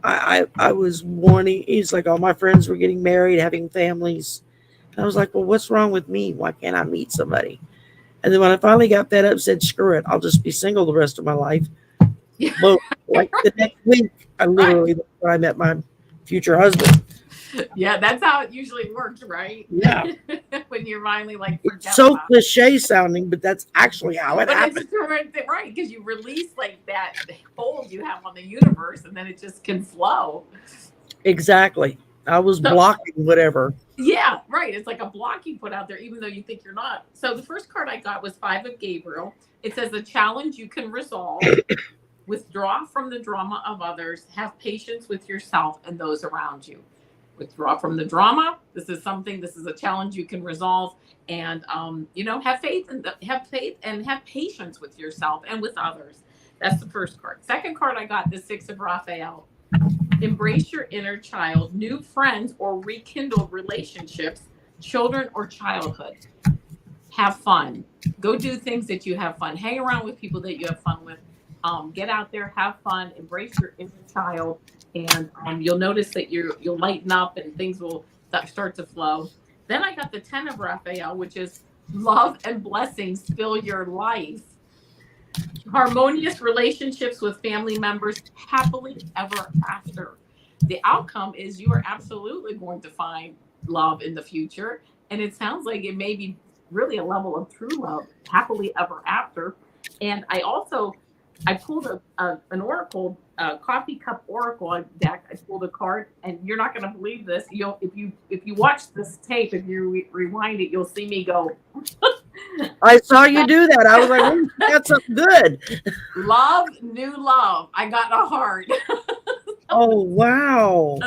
I was warning. He's like, all my friends were getting married, having families. And I was like, well, what's wrong with me? Why can't I meet somebody? And then when I finally got fed up, said, screw it, I'll just be single the rest of my life. But like the next week, I literally, that's when I met my future husband. Yeah, that's how it usually works, right? Yeah. When you're finally like, it's so cliche sounding, but that's actually how it happens. It's right, because you release like that hold you have on the universe, and then it just can flow. Exactly. I was blocking whatever. Yeah, right. It's like a block you put out there, even though you think you're not. So the first card I got was 5 of Gabriel. It says a challenge you can resolve. Withdraw from the drama of others. Have patience with yourself and those around you. Withdraw from the drama. This is a challenge you can resolve, and have faith and have patience with yourself and with others. That's the first card. Second card I got, the 6 of Raphael. Embrace your inner child, new friends or rekindled relationships, children or childhood. Have fun. Go do things that you have fun. Hang around with people that you have fun with. Get out there, have fun, embrace your inner child, and you'll notice that you'll lighten up and things will start to flow. Then I got the 10 of Raphael, which is love and blessings fill your life. Harmonious relationships with family members, happily ever after. The outcome is you are absolutely going to find love in the future, and it sounds like it may be really a level of true love, happily ever after. And I pulled an oracle, coffee cup oracle deck. I pulled a card, and you're not going to believe this. If you watch this tape, if you rewind it, you'll see me go. I saw you do that. I was like, oh, that's something good. Love, new love. I got a heart. Oh wow!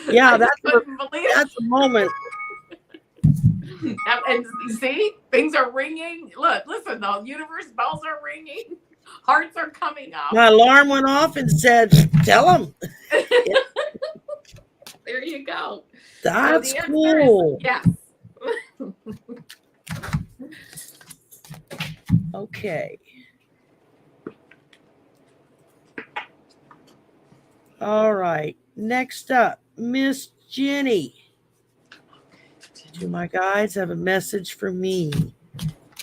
Yeah, that's a moment. And you see, things are ringing. Look, listen, the universe bells are ringing. Hearts are coming up. My alarm went off and said, tell them. There you go. That's so cool. Yes. Okay. All right. Next up, Miss Jenny. Do my guides have a message for me?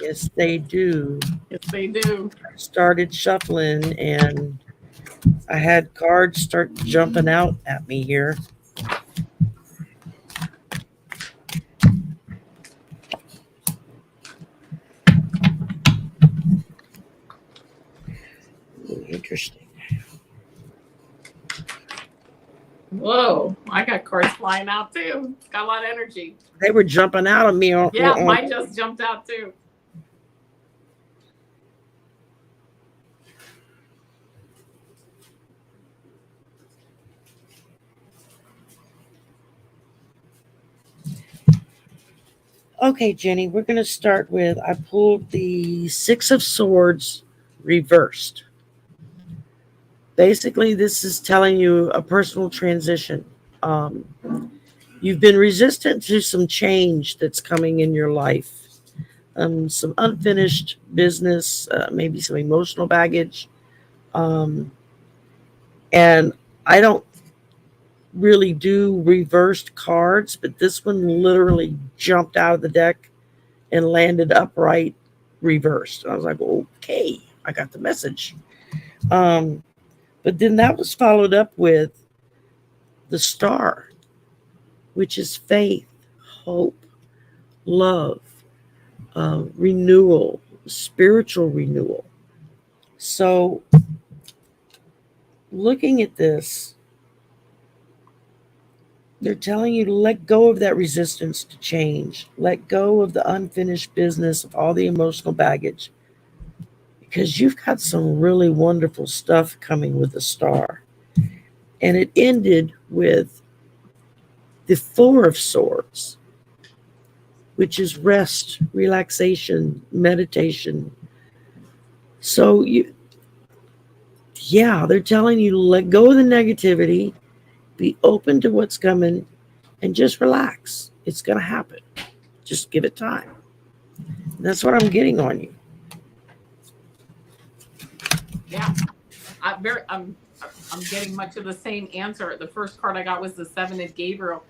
Yes, they do. Yes, they do. I started shuffling and I had cards start jumping out at me here. Ooh, interesting. Whoa, I got cards flying out too. It's got a lot of energy. They were jumping out of me. Mine just jumped out too. Okay, Jenny, we're going to start with, I pulled the 6 of Swords reversed. Basically, this is telling you a personal transition. You've been resistant to some change that's coming in your life. Some unfinished business, maybe some emotional baggage. And I don't really do reversed cards, but this one literally jumped out of the deck and landed upright reversed. And I was like, okay, I got the message. But then that was followed up with the star, which is faith, hope, love, renewal, spiritual renewal. So looking at this, they're telling you to let go of that resistance to change. Let go of the unfinished business of all the emotional baggage, because you've got some really wonderful stuff coming with the star. And it ended with the Four of Swords, which is rest, relaxation, meditation. So they're telling you to let go of the negativity, be open to what's coming, and just relax. It's going to happen. Just give it time. That's what I'm getting on you. Yeah, I'm getting much of the same answer. The first card I got was the Seven of Gabriel.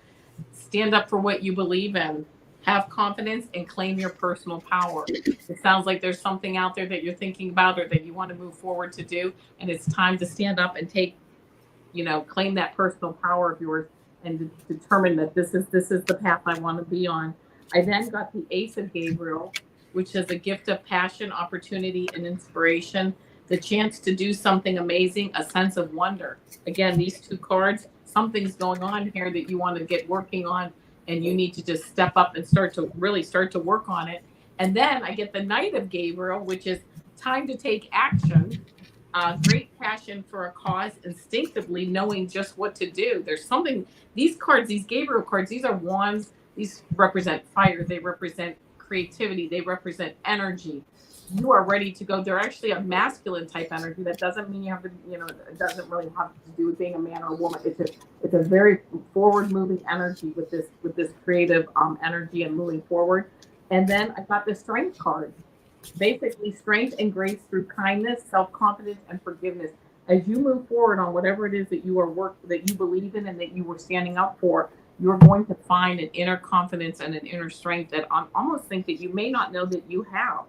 Stand up for what you believe in. Have confidence and claim your personal power. It sounds like there's something out there that you're thinking about or that you want to move forward to do, and it's time to stand up and claim that personal power of yours and determine that this is the path I want to be on. I then got the Ace of Gabriel, which is a gift of passion, opportunity, and inspiration. The chance to do something amazing, a sense of wonder. Again, these two cards, something's going on here that you want to get working on, and you need to just step up and start to work on it. And then I get the Knight of Gabriel, which is time to take action. Great passion for a cause, instinctively knowing just what to do. There's something, these cards, these Gabriel cards, these are wands. These represent fire. They represent creativity. They represent energy. You are ready to go. They're actually a masculine type energy. That doesn't mean you have to, it doesn't really have to do with being a man or a woman. It's a very forward moving energy with this creative energy and moving forward. And then I got the Strength card. Basically, strength and grace through kindness, self-confidence, and forgiveness. As you move forward on whatever it is that that you believe in and that you were standing up for, you're going to find an inner confidence and an inner strength that I almost think that you may not know that you have.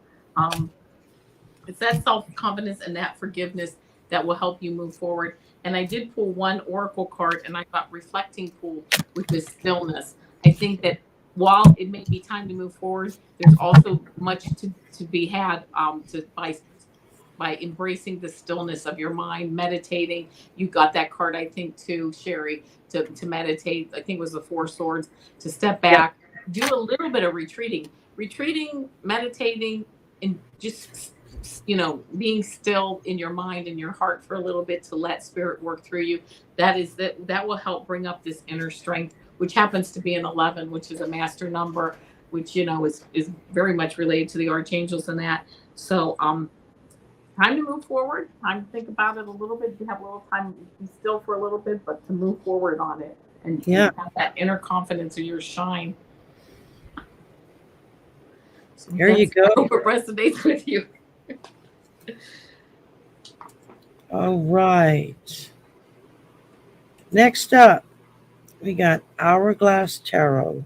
It's that self-confidence and that forgiveness that will help you move forward. And I did pull one oracle card, and I got reflecting pool, which is stillness. I think that while it may be time to move forward, there's also much to be had by embracing the stillness of your mind, meditating. You got that card, I think, too, Sherry, to meditate. I think it was the Four Swords, to step back, do a little bit of retreating, meditating, and just being still in your mind and your heart for a little bit to let spirit work through you. That will help bring up this inner strength, which happens to be an 11, which is a master number, which is very much related to the archangels and that. So time to move forward, time to think about it a little bit. You have a little time to be still for a little bit, but to move forward on it and have that inner confidence of your shine. So there you go. I hope it resonates with you. All right. Next up, we got Hourglass Tarot.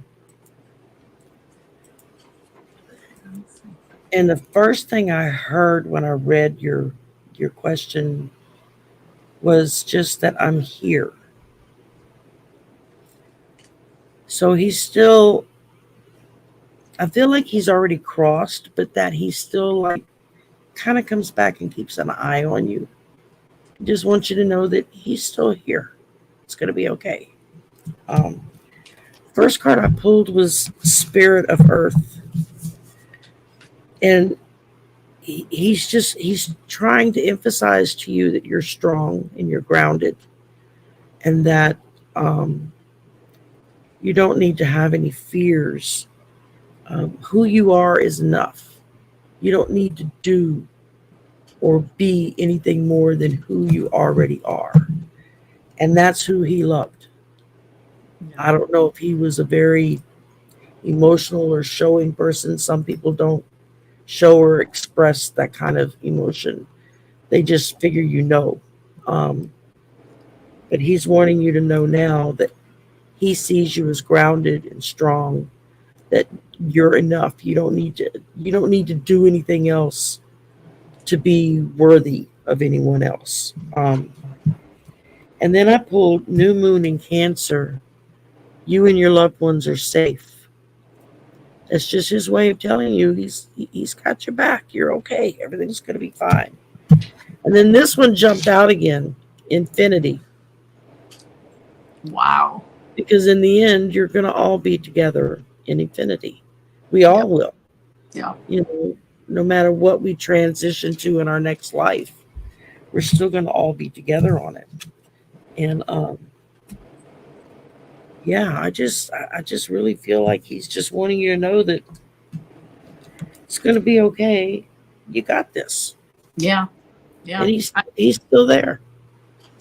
And the first thing I heard when I read your question was just that I'm here. So he's still, I feel like he's already crossed, but that he's still like kind of comes back and keeps an eye on you. He just wants you to know that he's still here. It's going to be okay. First card I pulled was Spirit of Earth. And he's trying to emphasize to you that you're strong and you're grounded, and that you don't need to have any fears. Who you are is enough. You don't need to do or be anything more than who you already are. And that's who he loved. I don't know if he was a very emotional or showing person. Some people don't show or express that kind of emotion. They just figure but he's wanting you to know now that he sees you as grounded and strong, that you're enough. You don't need to do anything else to be worthy of anyone else. And then I pulled New Moon in Cancer. You and your loved ones are safe. It's just his way of telling you he's got your back. You're okay. Everything's going to be fine. And then this one jumped out again, infinity. Wow. Because in the end, you're going to all be together in infinity. We all will. Yeah. You know, no matter what we transition to in our next life, we're still going to all be together on it. And yeah, I just really feel like he's just wanting you to know that it's going to be okay. You got this. Yeah. Yeah. And he's still there.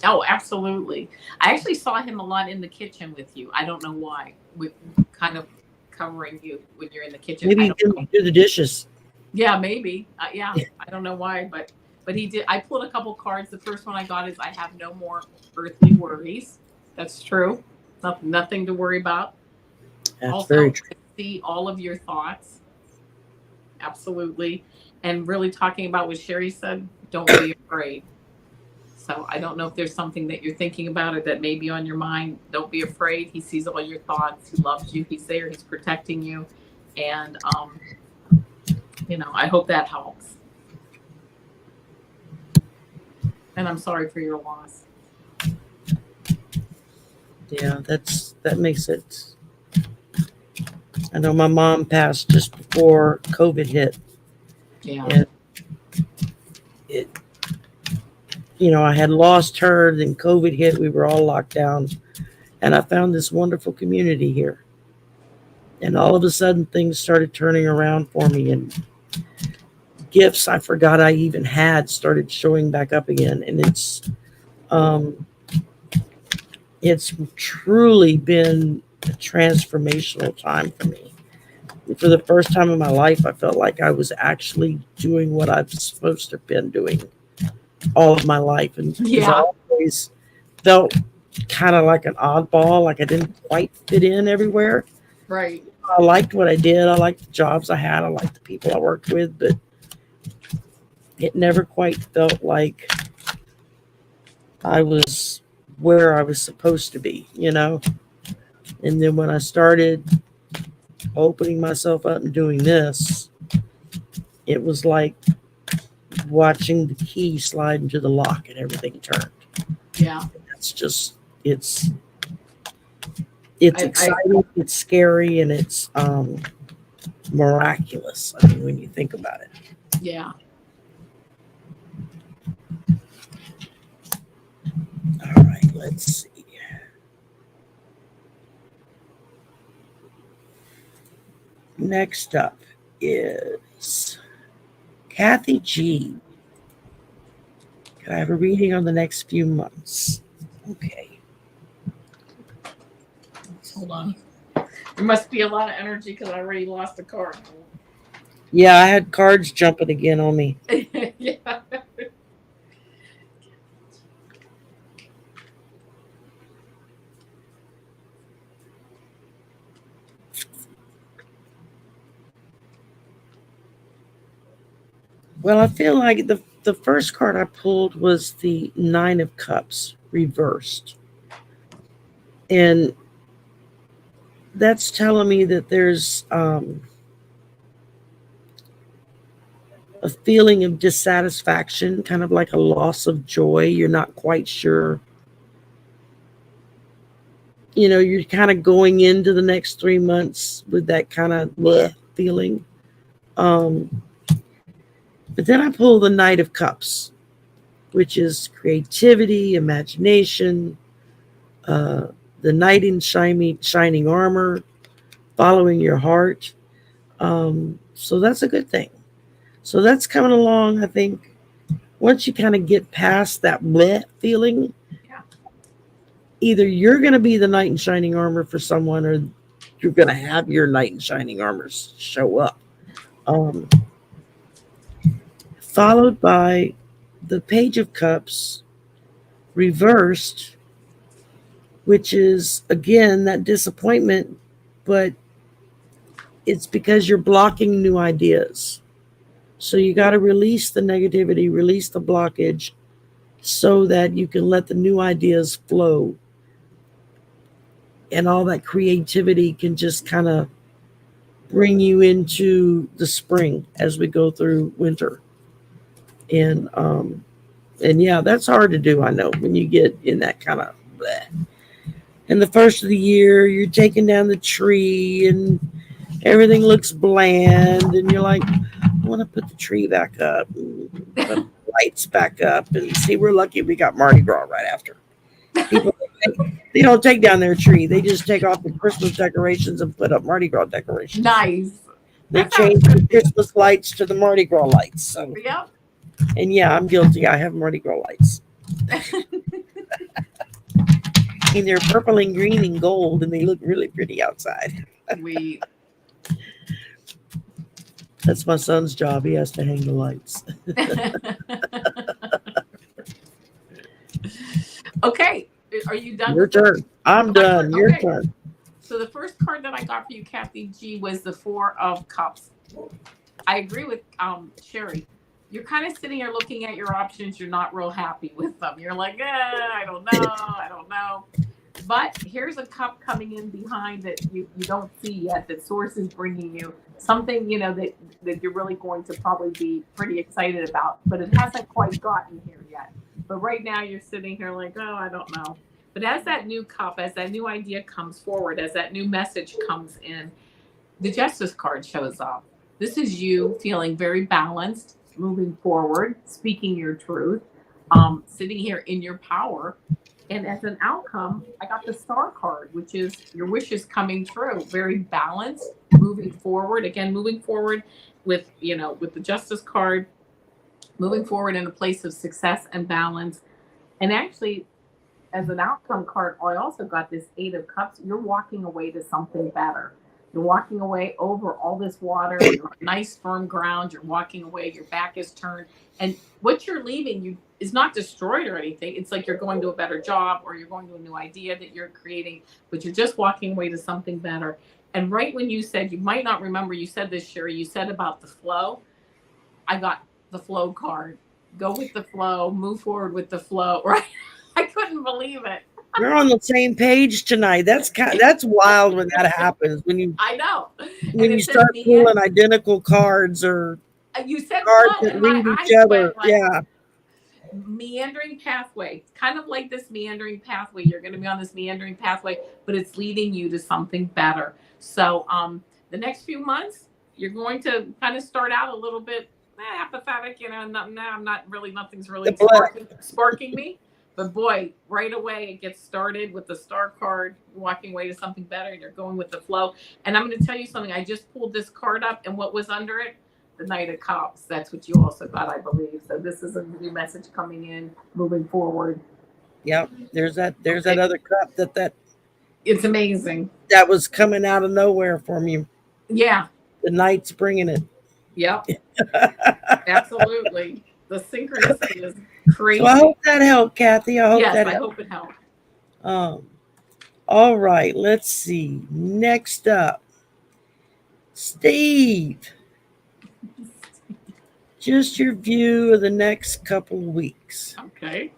Oh, absolutely. I actually saw him a lot in the kitchen with you. I don't know why. With kind of covering you when you're in the kitchen. Maybe he didn't do the dishes. Yeah, maybe. Yeah, I don't know why, but he did. I pulled a couple cards. The first one I got is I have no more earthly worries. That's true. Nothing to worry about. That's also, very true. I see all of your thoughts. Absolutely. And really talking about what Sherry said, don't be afraid. So I don't know if there's something that you're thinking about or that may be on your mind. Don't be afraid. He sees all your thoughts. He loves you. He's there. He's protecting you. And, I hope that helps. And I'm sorry for your loss. Yeah, that makes it. I know my mom passed just before COVID hit. Yeah. And I had lost her, then COVID hit, we were all locked down. And I found this wonderful community here. And all of a sudden things started turning around for me, and gifts I forgot I even had started showing back up again. And it's truly been a transformational time for me. For the first time in my life, I felt like I was actually doing what I've supposed to have been doing all of my life. And because I always felt kind of like an oddball, like I didn't quite fit in everywhere. Right. I liked what I did. I liked the jobs I had. I liked the people I worked with, but it never quite felt like I was where I was supposed to be, And then when I started opening myself up and doing this, it was like watching the key slide into the lock and everything turned. Yeah. It's exciting, it's scary, and it's miraculous. I mean, when you think about it. Yeah. All right, let's see. Next up is Kathy G. Can I have a reading on the next few months? Okay. Hold on. There must be a lot of energy because I already lost a card. Yeah, I had cards jumping again on me. Yeah. Well, I feel like the first card I pulled was the Nine of Cups reversed. And that's telling me that there's a feeling of dissatisfaction, kind of like a loss of joy. You're not quite sure. You're kind of going into the next 3 months with that kind of bleh feeling. But then I pull the Knight of Cups, which is creativity, imagination, the knight in shining armor, following your heart. So that's a good thing. So that's coming along, I think. Once you kind of get past that bleh feeling, either you're going to be the knight in shining armor for someone, or you're going to have your knight in shining armor show up. Followed by the Page of Cups reversed, which is, again, that disappointment, but it's because you're blocking new ideas. So you got to release the negativity, release the blockage, so that you can let the new ideas flow. And all that creativity can just kind of bring you into the spring as we go through winter. And yeah, that's hard to do. I know when you get in that kind of bleh. In the first of the year, you're taking down the tree and everything looks bland, and you're like, I want to put the tree back up, and put the lights back up, and see, we're lucky we got Mardi Gras right after. People, they don't take down their tree; they just take off the Christmas decorations and put up Mardi Gras decorations. Nice. They That sounds change good the too. Christmas lights to the Mardi Gras lights. So, Yep. and yeah, I'm guilty. I have Mardi Gras lights, and they're purple and green and gold, and they look really pretty outside. We That's my son's job. He has to hang the lights. Okay. Are you done? Your with the- turn. I'm done. Your Okay. turn. So the first card that I got for you, Kathy G, was the Four of Cups. I agree with Sherry. You're kind of sitting here looking at your options. You're not real happy with them. You're like, I don't know. But here's a cup coming in behind that you don't see yet, that Source is bringing you. Something, that you're really going to probably be pretty excited about. But it hasn't quite gotten here yet. But right now you're sitting here like, I don't know. But as that new cup, as that new idea comes forward, as that new message comes in, the Justice card shows up. This is you feeling very balanced, moving forward, speaking your truth, sitting here in your power. And as an outcome, I got the Star card, which is your wishes coming true. Very balanced, moving forward. Again, moving forward with the Justice card, moving forward in a place of success and balance. And actually, as an outcome card, I also got this Eight of Cups. You're walking away to something better. You're walking away over all this water, you're on nice firm ground. You're walking away, your back is turned. And what you're leaving is not destroyed or anything. It's like you're going to a better job, or you're going to a new idea that you're creating, but you're just walking away to something better. And right when you said, you might not remember, you said this, Sherry, you said about the flow. I got the flow card. Go with the flow, move forward with the flow, right? I couldn't believe it. We're on the same page tonight. That's wild when that happens. I know. When you start pulling identical cards or you said cards flow, that and my read eyes each other. went like, Yeah. meandering pathway, kind of like this meandering pathway. You're going to be on this meandering pathway, but it's leading you to something better. So the next few months, you're going to kind of start out a little bit apathetic, nothing's really sparking me. But boy, right away it gets started with the Star card, walking away to something better, and you're going with the flow. And I'm going to tell you something. I just pulled this card up, and what was under it? The Knight of Cups. That's what you also got, I believe. So this is a new message coming in, moving forward. Yep. There's that other cup that it's amazing. That was coming out of nowhere from you. Yeah. The Knight's bringing it. Yep. Absolutely. The synchronicity is crazy. So I hope that helped, Kathy. I hope it helped. All right, let's see. Next up, Steve. Just your view of the next couple of weeks. Okay.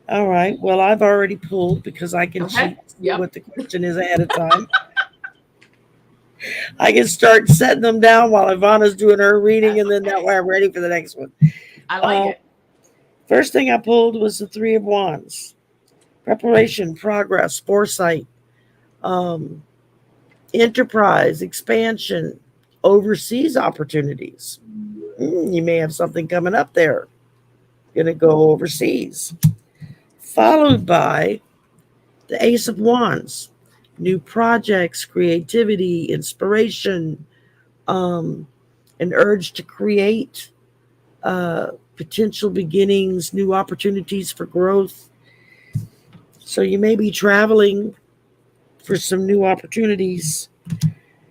All right. Well, I've already pulled because I can see what the question is ahead of time. I can start setting them down while Ivana's doing her reading, and then that way I'm ready for the next one. I like it. First thing I pulled was the Three of Wands. Preparation, progress, foresight, enterprise, expansion, overseas opportunities. You may have something coming up there. Going to go overseas. Followed by the Ace of Wands. New projects, creativity, inspiration, an urge to create, potential beginnings, new opportunities for growth. So you may be traveling for some new opportunities.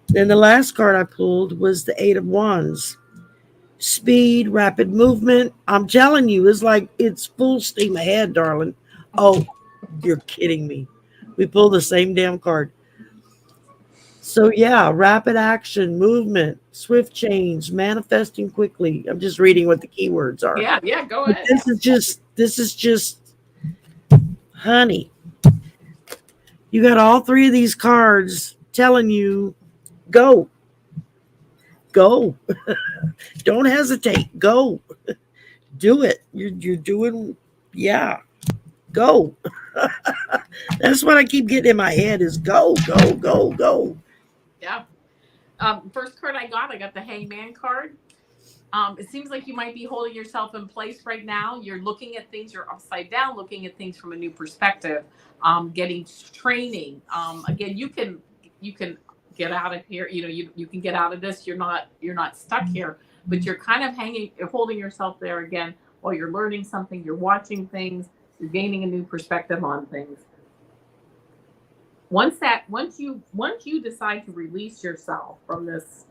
Then the last card I pulled was the Eight of Wands. Speed, rapid movement. I'm telling you, it's full steam ahead, darling. Oh, you're kidding me. We pulled the same damn card. So yeah, rapid action, movement, swift change, manifesting quickly. I'm just reading what the keywords are. Yeah, go ahead. This is just, honey. You got all three of these cards telling you Go. Go. Don't hesitate. Go. Do it. You're doing, yeah. Go. That's what I keep getting in my head is go, go, go, go. Yeah. First card I got the Hangman card. It seems like you might be holding yourself in place right now. You're looking at things, you're upside down, looking at things from a new perspective, getting training. Again, you can get out of here. You know, you can get out of this. You're not stuck here, but you're kind of you're holding yourself there again while you're learning something, you're watching things, you're gaining a new perspective on things. Once you decide to release yourself from this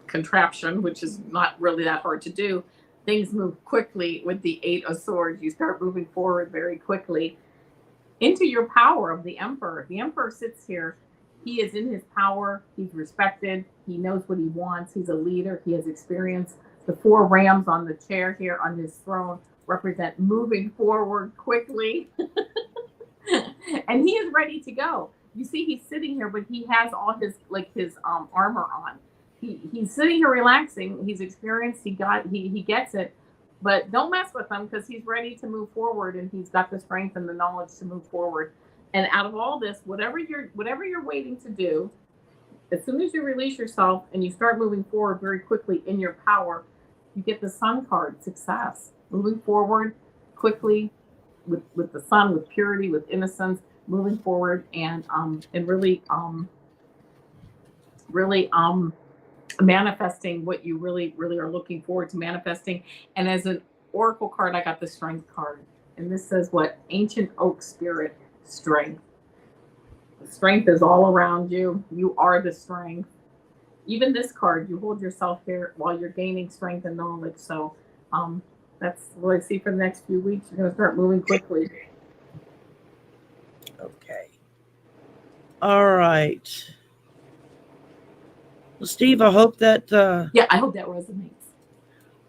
contraption, which is not really that hard to do, things move quickly with the Eight of Swords. You start moving forward very quickly into your power of the Emperor. The Emperor sits here. He is in his power. He's respected. He knows what he wants. He's a leader. He has experience. The four rams on the chair here on his throne represent moving forward quickly. And he is ready to go. You see, he's sitting here, but he has all his armor on. He's sitting here relaxing. He's experienced. He gets it, but don't mess with him because he's ready to move forward and he's got the strength and the knowledge to move forward. And out of all this, whatever you're waiting to do, as soon as you release yourself and you start moving forward very quickly in your power, you get the Sun card, success, moving forward quickly with the Sun, with purity, with innocence, moving forward and really manifesting what you really are looking forward to manifesting. And as an oracle card, I got the Strength card, and this says what? Ancient oak spirit, strength. The strength is all around you. You are the strength. Even this card, you hold yourself here while you're gaining strength and knowledge. So that's what I see for the next few weeks. You're going to start moving quickly. Okay. All right. Well, Steve, I hope that I hope that resonates.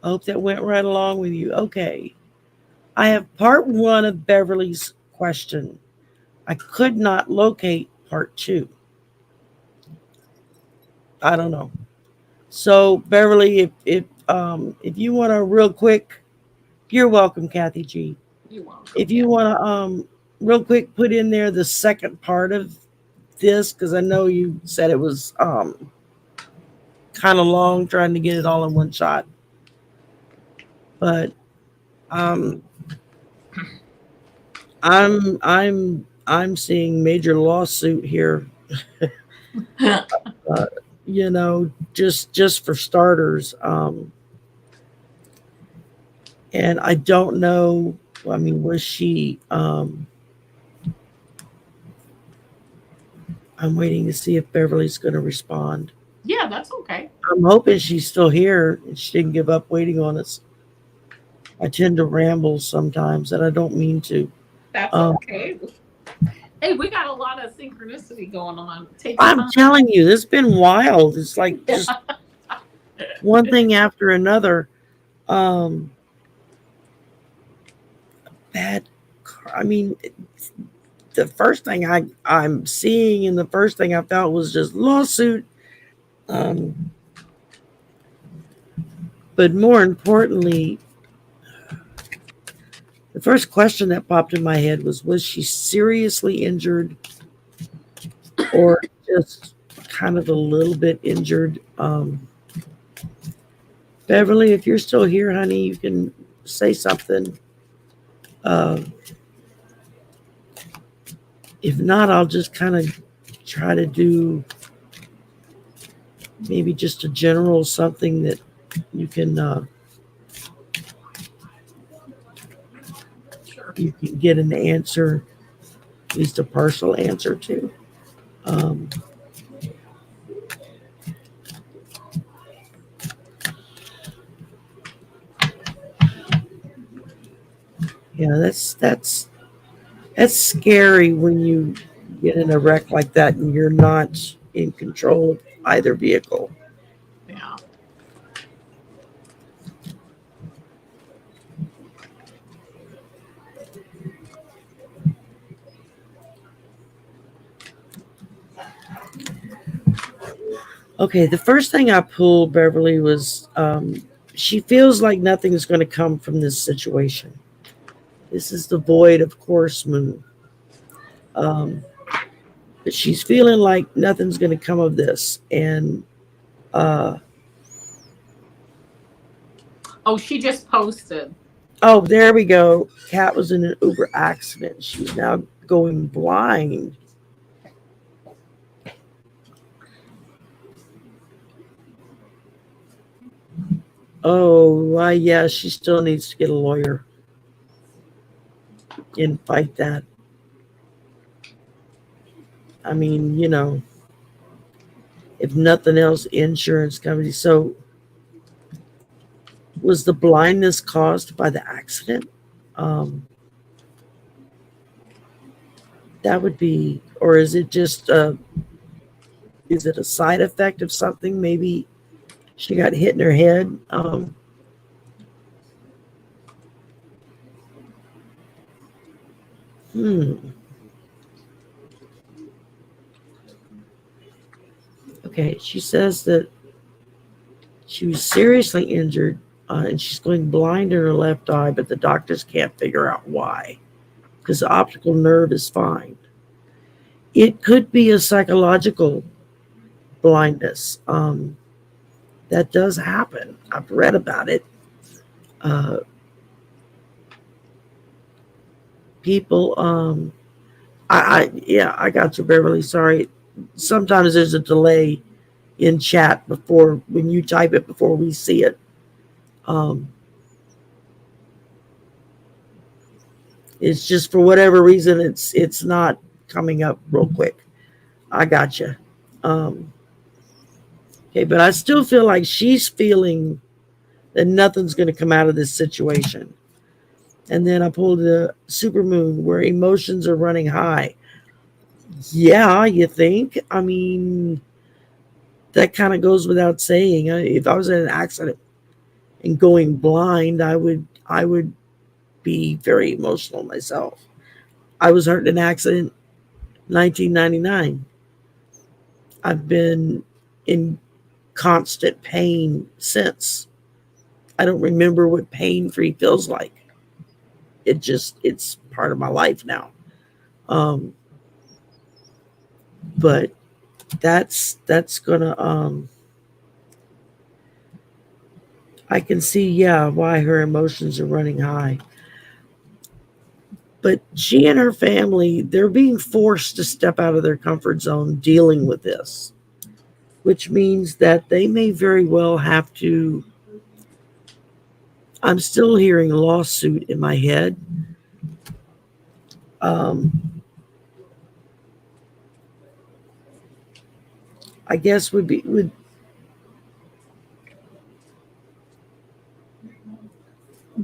I hope that went right along with you. Okay. I have part 1 of Beverly's question. I could not locate part 2. I don't know. So Beverly, if you want to real quick, you're welcome, Kathy G. You're welcome. If you want to real quick put in there the second part of this, because I know you said it was kind of long trying to get it all in one shot. But I'm seeing major lawsuit here. You know, just for starters. And I don't know, I mean, was she I'm waiting to see if Beverly's going to respond. Yeah, that's okay. I'm hoping she's still here and she didn't give up waiting on us. I tend to ramble sometimes and I don't mean to. That's okay. Hey, we got a lot of synchronicity going on. I'm telling you, this has been wild. It's like just one thing after another. Bad. I mean, the first thing I'm seeing and the first thing I felt was just lawsuit. But more importantly, the first question that popped in my head was she seriously injured or just kind of a little bit injured? Beverly, if you're still here, honey, you can say something. If not, I'll just kind of try to do maybe just a general something that you can you can get an answer, at least a partial answer to. Yeah, that's scary when you get in a wreck like that and you're not in control of either vehicle. Yeah. Okay, the first thing I pulled, Beverly, was she feels like nothing is going to come from this situation. This is the void, of course, moon. Um, but she's feeling like nothing's going to come of this. And uh, Oh, she just posted. oh, there we go. Kat was in an Uber accident. She's now going blind. Oh, yeah, she still needs to get a lawyer and fight that. I mean, if nothing else, insurance company. So, was the blindness caused by the accident? Um, that would be, or is it just, is it a side effect of something? Maybe she got hit in her head. Hmm. Okay, she says that she was seriously injured and she's going blind in her left eye, but the doctors can't figure out why because the optical nerve is fine. It could be a psychological blindness. That does happen. I've read about it. Uh, people, yeah, I got you, Beverly. Sorry. Sometimes there's a delay in chat before when you type it before we see it. Um, it's just for whatever reason it's not coming up real quick. I got you. Um, okay, but I still feel like she's feeling that nothing's going to come out of this situation. And then I pulled the supermoon where emotions are running high. Yeah, you think? I mean, that kind of goes without saying. If I was in an accident and going blind, I would be very emotional myself. I was hurt in an accident 1999. I've been in constant pain since. I don't remember what pain free feels like. It's part of my life now. Um, but that's gonna I can see, yeah, why her emotions are running high. But she and her family, they're being forced to step out of their comfort zone dealing with this, which means that they may very well have to. I'm still hearing lawsuit in my head. Um, I guess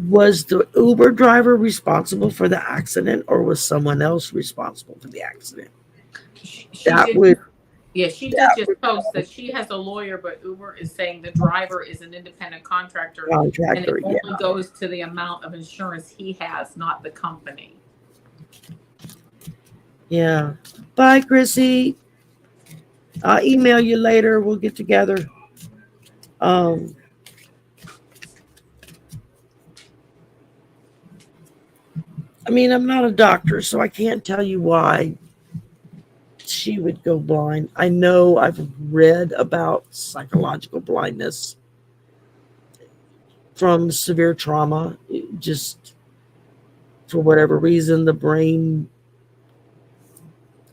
was the Uber driver responsible for the accident or was someone else responsible for the accident? She That did. would Yeah, she did just post that she has a lawyer, but Uber is saying the driver is an independent contractor and it contractor, yeah. only goes to the amount of insurance he has, not the company. Yeah. Bye, Chrissy. I'll email you later. We'll get together. Um, I mean, I'm not a doctor, so I can't tell you why she would go blind. I know I've read about psychological blindness from severe trauma. It just for whatever reason, the brain,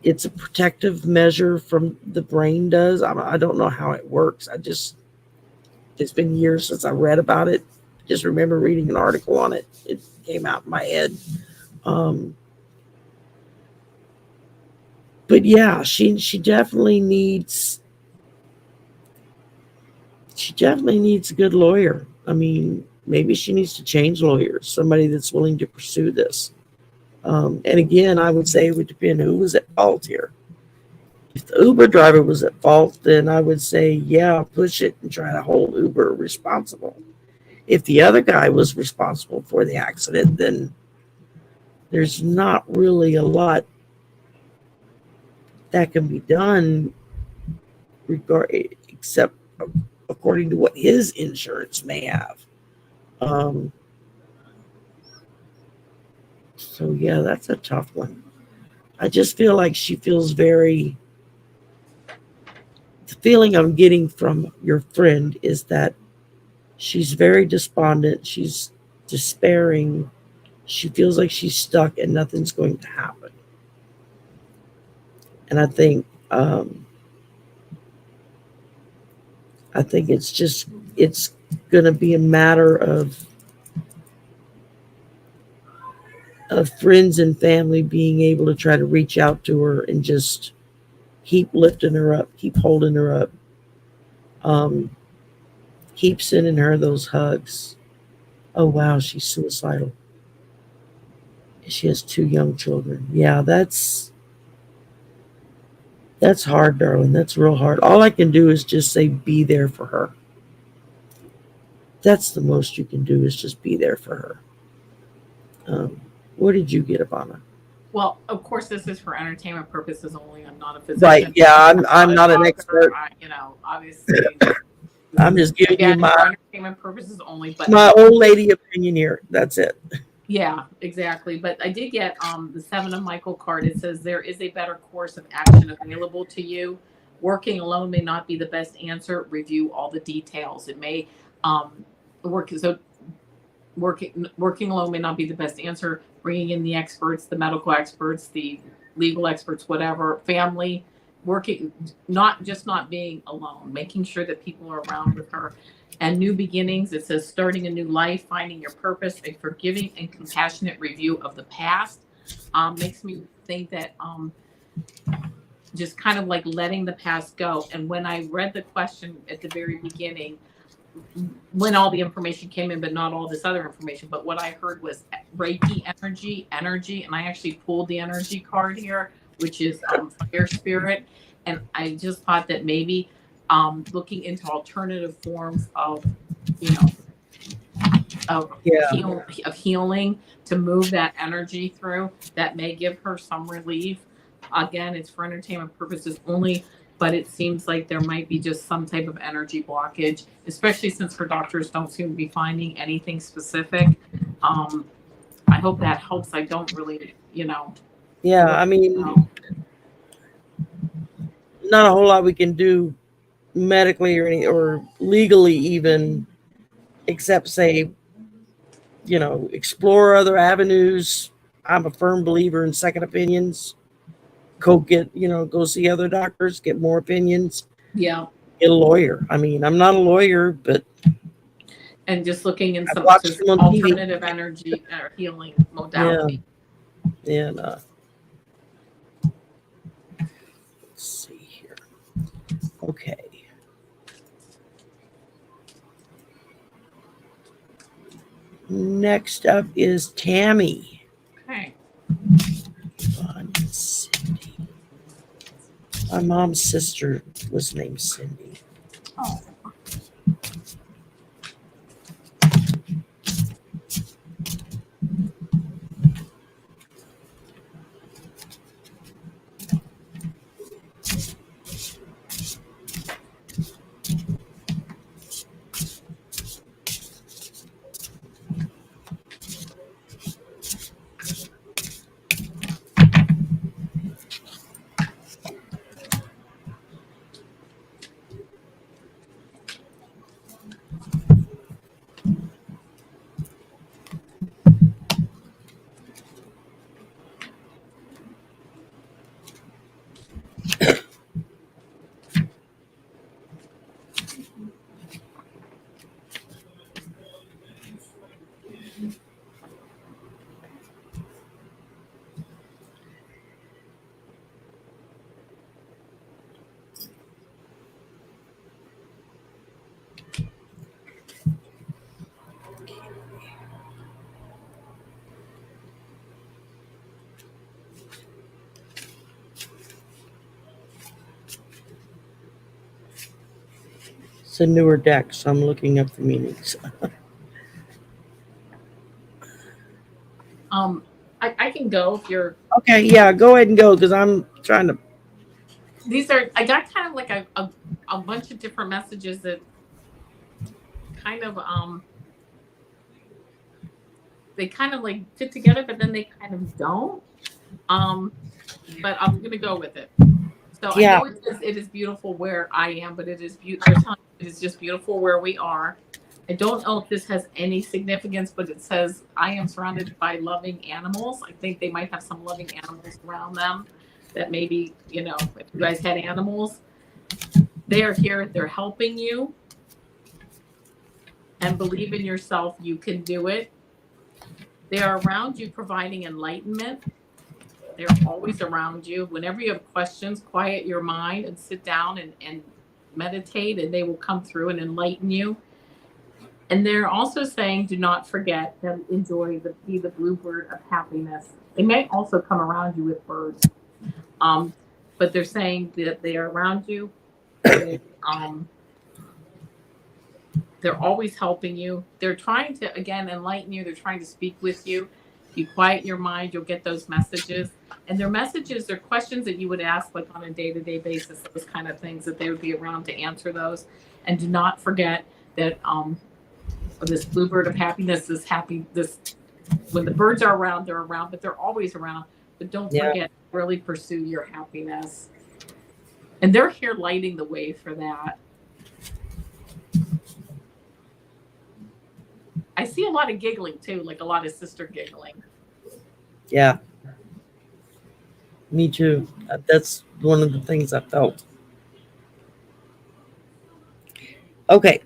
it's a protective measure from the brain does. I don't know how it works. It's been years since I read about it. Just remember reading an article on it. It came out in my head. Um, but yeah, she definitely needs a good lawyer. I mean, maybe she needs to change lawyers, somebody that's willing to pursue this. And again, I would say it would depend who was at fault here. If the Uber driver was at fault, then I would say, yeah, push it and try to hold Uber responsible. If the other guy was responsible for the accident, then there's not really a lot that can be done except according to what his insurance may have. So yeah, that's a tough one. I just feel like she feels the feeling I'm getting from your friend is that she's very despondent. She's despairing. She feels like she's stuck and nothing's going to happen. And I think it's going to be a matter of friends and family being able to try to reach out to her and just keep lifting her up, keep holding her up, keep sending her those hugs. Oh wow, she's suicidal. She has 2 young children. Yeah, that's hard, darling. That's real hard. All I can do is just say be there for her. That's the most you can do is just be there for her. What did you get, Avana? Well, of course, this is for entertainment purposes only. I'm not a physician. Right. Yeah, I'm not an expert. Obviously, I'm just giving you my for entertainment purposes only. But my old lady opinion here. That's it. Yeah, exactly. But I did get the 7 of Michael card. It says there is a better course of action available to you. Working alone may not be the best answer. Review all the details. It may working alone may not be the best answer. Bringing in the experts, the medical experts, the legal experts, whatever, family, working, not being alone, making sure that people are around with her. And new beginnings, it says starting a new life, finding your purpose, a forgiving and compassionate review of the past. Makes me think that just kind of like letting the past go. And when I read the question at the very beginning, when all the information came in, but not all this other information, but what I heard was Reiki energy, and I actually pulled the energy card here, which is fire spirit. And I just thought that maybe looking into alternative forms of, of healing to move that energy through, that may give her some relief. Again, it's for entertainment purposes only, but it seems like there might be just some type of energy blockage, especially since her doctors don't seem to be finding anything specific. I hope that helps. I don't really, Yeah, I mean, not a whole lot we can do medically or legally even, except say, explore other avenues. I'm a firm believer in second opinions. Go see other doctors, get more opinions. Yeah. Get a lawyer. I mean, I'm not a lawyer, but and just looking in some alternative energy or healing modality. Yeah. And let's see here. Okay. Next up is Tammy. Okay. Cindy. My mom's sister was named Cindy. Oh. It's a newer deck, so I'm looking up the meanings. I can go if you're okay. Yeah, go ahead and go because I'm trying to these are, I got kind of like a bunch of different messages that kind of, they kind of like fit together, but then they kind of don't. But I'm going to go with it. So I Yeah. know it is beautiful where I am, but it is beautiful. They're telling me it is just beautiful where we are. I don't know if this has any significance, but it says, I am surrounded by loving animals. I think they might have some loving animals around them that maybe, if you guys had animals, they are here. They're helping you. And believe in yourself. You can do it. They are around you providing enlightenment. They're always around you. Whenever you have questions, quiet your mind and sit down and meditate, and they will come through and enlighten you. And they're also saying, do not forget to be the bluebird of happiness. They may also come around you with birds. But they're saying that they are around you. They're always helping you. They're trying to, again, enlighten you. They're trying to speak with you. If you quiet your mind, you'll get those messages. And their messages, they're questions that you would ask like on a day-to-day basis, those kind of things, that they would be around to answer those. And do not forget that this bluebird of happiness is happy. When the birds are around, they're around, but they're always around. But don't forget to really pursue your happiness. And they're here lighting the way for that. I see a lot of giggling too, like a lot of sister giggling. Yeah. Me too. That's one of the things I felt. Okay.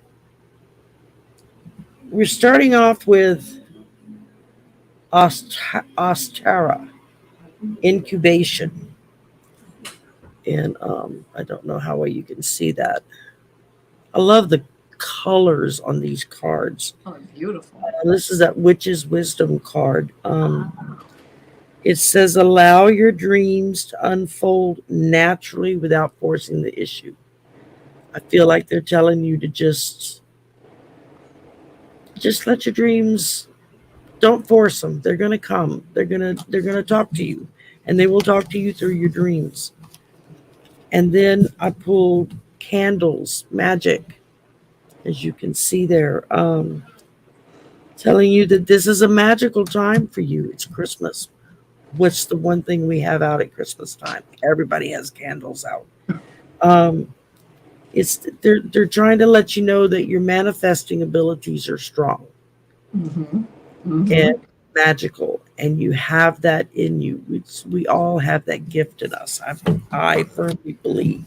We're starting off with Ostara, incubation. And I don't know how well you can see that. I love the colors on these cards. Oh, beautiful. This is that Witch's Wisdom card. It says, allow your dreams to unfold naturally without forcing the issue. I feel like they're telling you to just let your dreams, don't force them. They're going to come. They're going to talk to you, and they will talk to you through your dreams. And then I pulled candles, magic, as you can see there, telling you that this is a magical time for you. It's Christmas. What's the one thing we have out at Christmas time? Everybody has candles out. They're trying to let you know that your manifesting abilities are strong and magical, and you have that in you. We all have that gift in us. I firmly believe.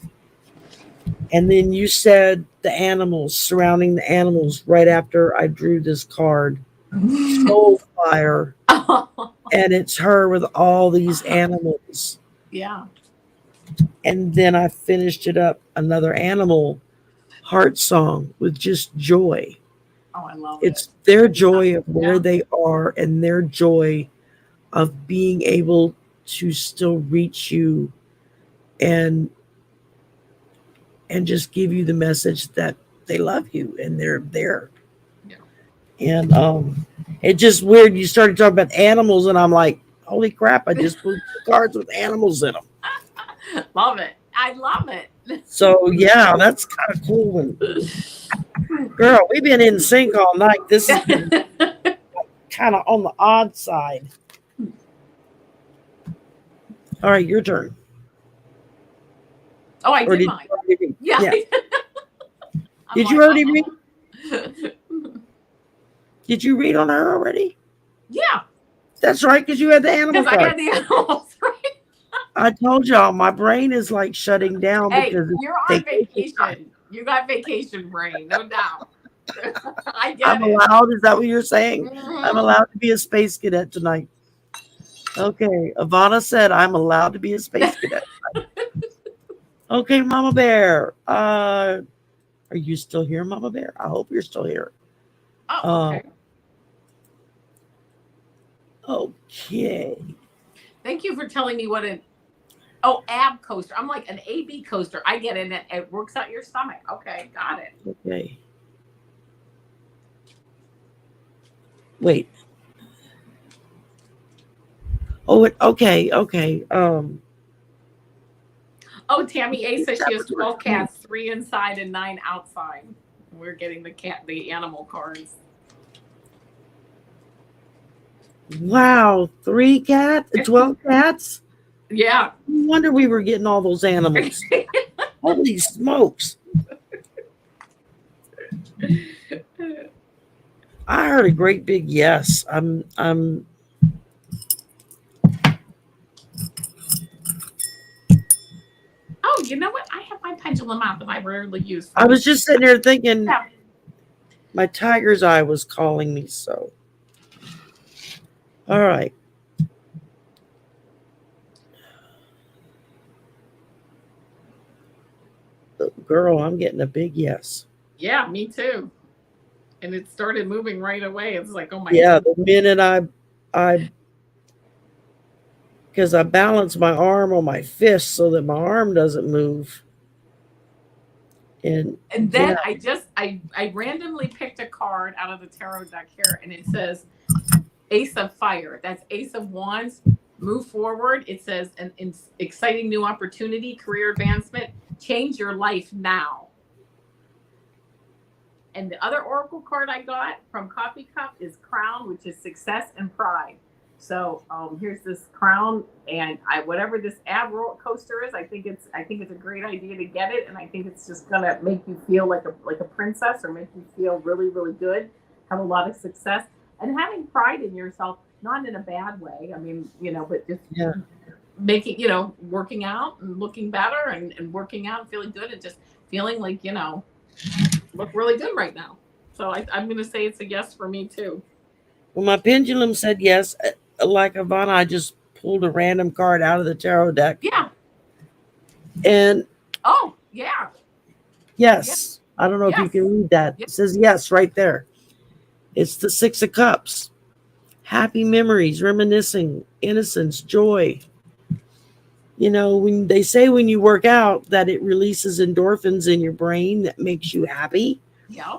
And then you said the animals, surrounding the animals, right after I drew this card, soul fire. And it's her with all these animals. Yeah. And then I finished it up, another animal heart song with just joy. Oh, I love it. It's their joy of where they are and their joy of being able to still reach you and just give you the message that they love you and they're there. Yeah. And it's just weird. You started talking about animals, and I'm like, holy crap! I just pulled cards with animals in them. Love it. I love it. So yeah, that's kind of cool. When, girl, we've been in sync all night. This is kind of on the odd side. All right, your turn. Oh, I did mine. Yeah. Did you already read? Did you read on her already? Yeah. That's right, because you had the animal card. I had the animals, right? I told y'all my brain is like shutting down because you're on vacation. You got vacation brain, no doubt. I get I'm allowed. Is that what you're saying? I'm allowed to be a space cadet tonight. Okay, Avana said I'm allowed to be a space cadet tonight. Okay, Mama Bear. Are you still here, Mama Bear? I hope you're still here. Oh, okay. Okay. Thank you for telling me what ab coaster. I'm like an AB coaster. I get it. It works out your stomach. Okay, got it. Okay. Wait. Oh, okay. Oh, Tammy A says she has 12 cats, 3 inside and 9 outside. We're getting the animal cards. Wow, 12 cats? Yeah. No wonder we were getting all those animals. Holy smokes. I heard a great big yes. I'm Oh, you know what? I have my pendulum out that I rarely use. I was just sitting there thinking Yeah. my tiger's eye was calling me so. All right. Girl, I'm getting a big yes. Yeah, me too. And it started moving right away. It's like, oh my Yeah, God. the minute because I balance my arm on my fist so that my arm doesn't move. And then I randomly picked a card out of the tarot deck here, and it says Ace of Fire. That's Ace of Wands. Move forward. It says an exciting new opportunity, career advancement. Change your life now. And the other oracle card I got from Coffee Cup is Crown, which is success and pride. So here's this crown, and whatever this ab roller coaster is, I think it's a great idea to get it, and I think it's just gonna make you feel like a princess, or make you feel really, really good, have a lot of success, and having pride in yourself, not in a bad way. I mean, but just making, working out and looking better, and working out and feeling good, and just feeling like look really good right now. So I'm gonna say it's a yes for me too. Well, my pendulum said yes. Like Avana, I just pulled a random card out of the tarot deck. Yeah. And yeah. Yes. I don't know if you can read that. It says yes right there. It's the 6 of Cups. Happy memories, reminiscing, innocence, joy. When they say when you work out that it releases endorphins in your brain that makes you happy. Yeah.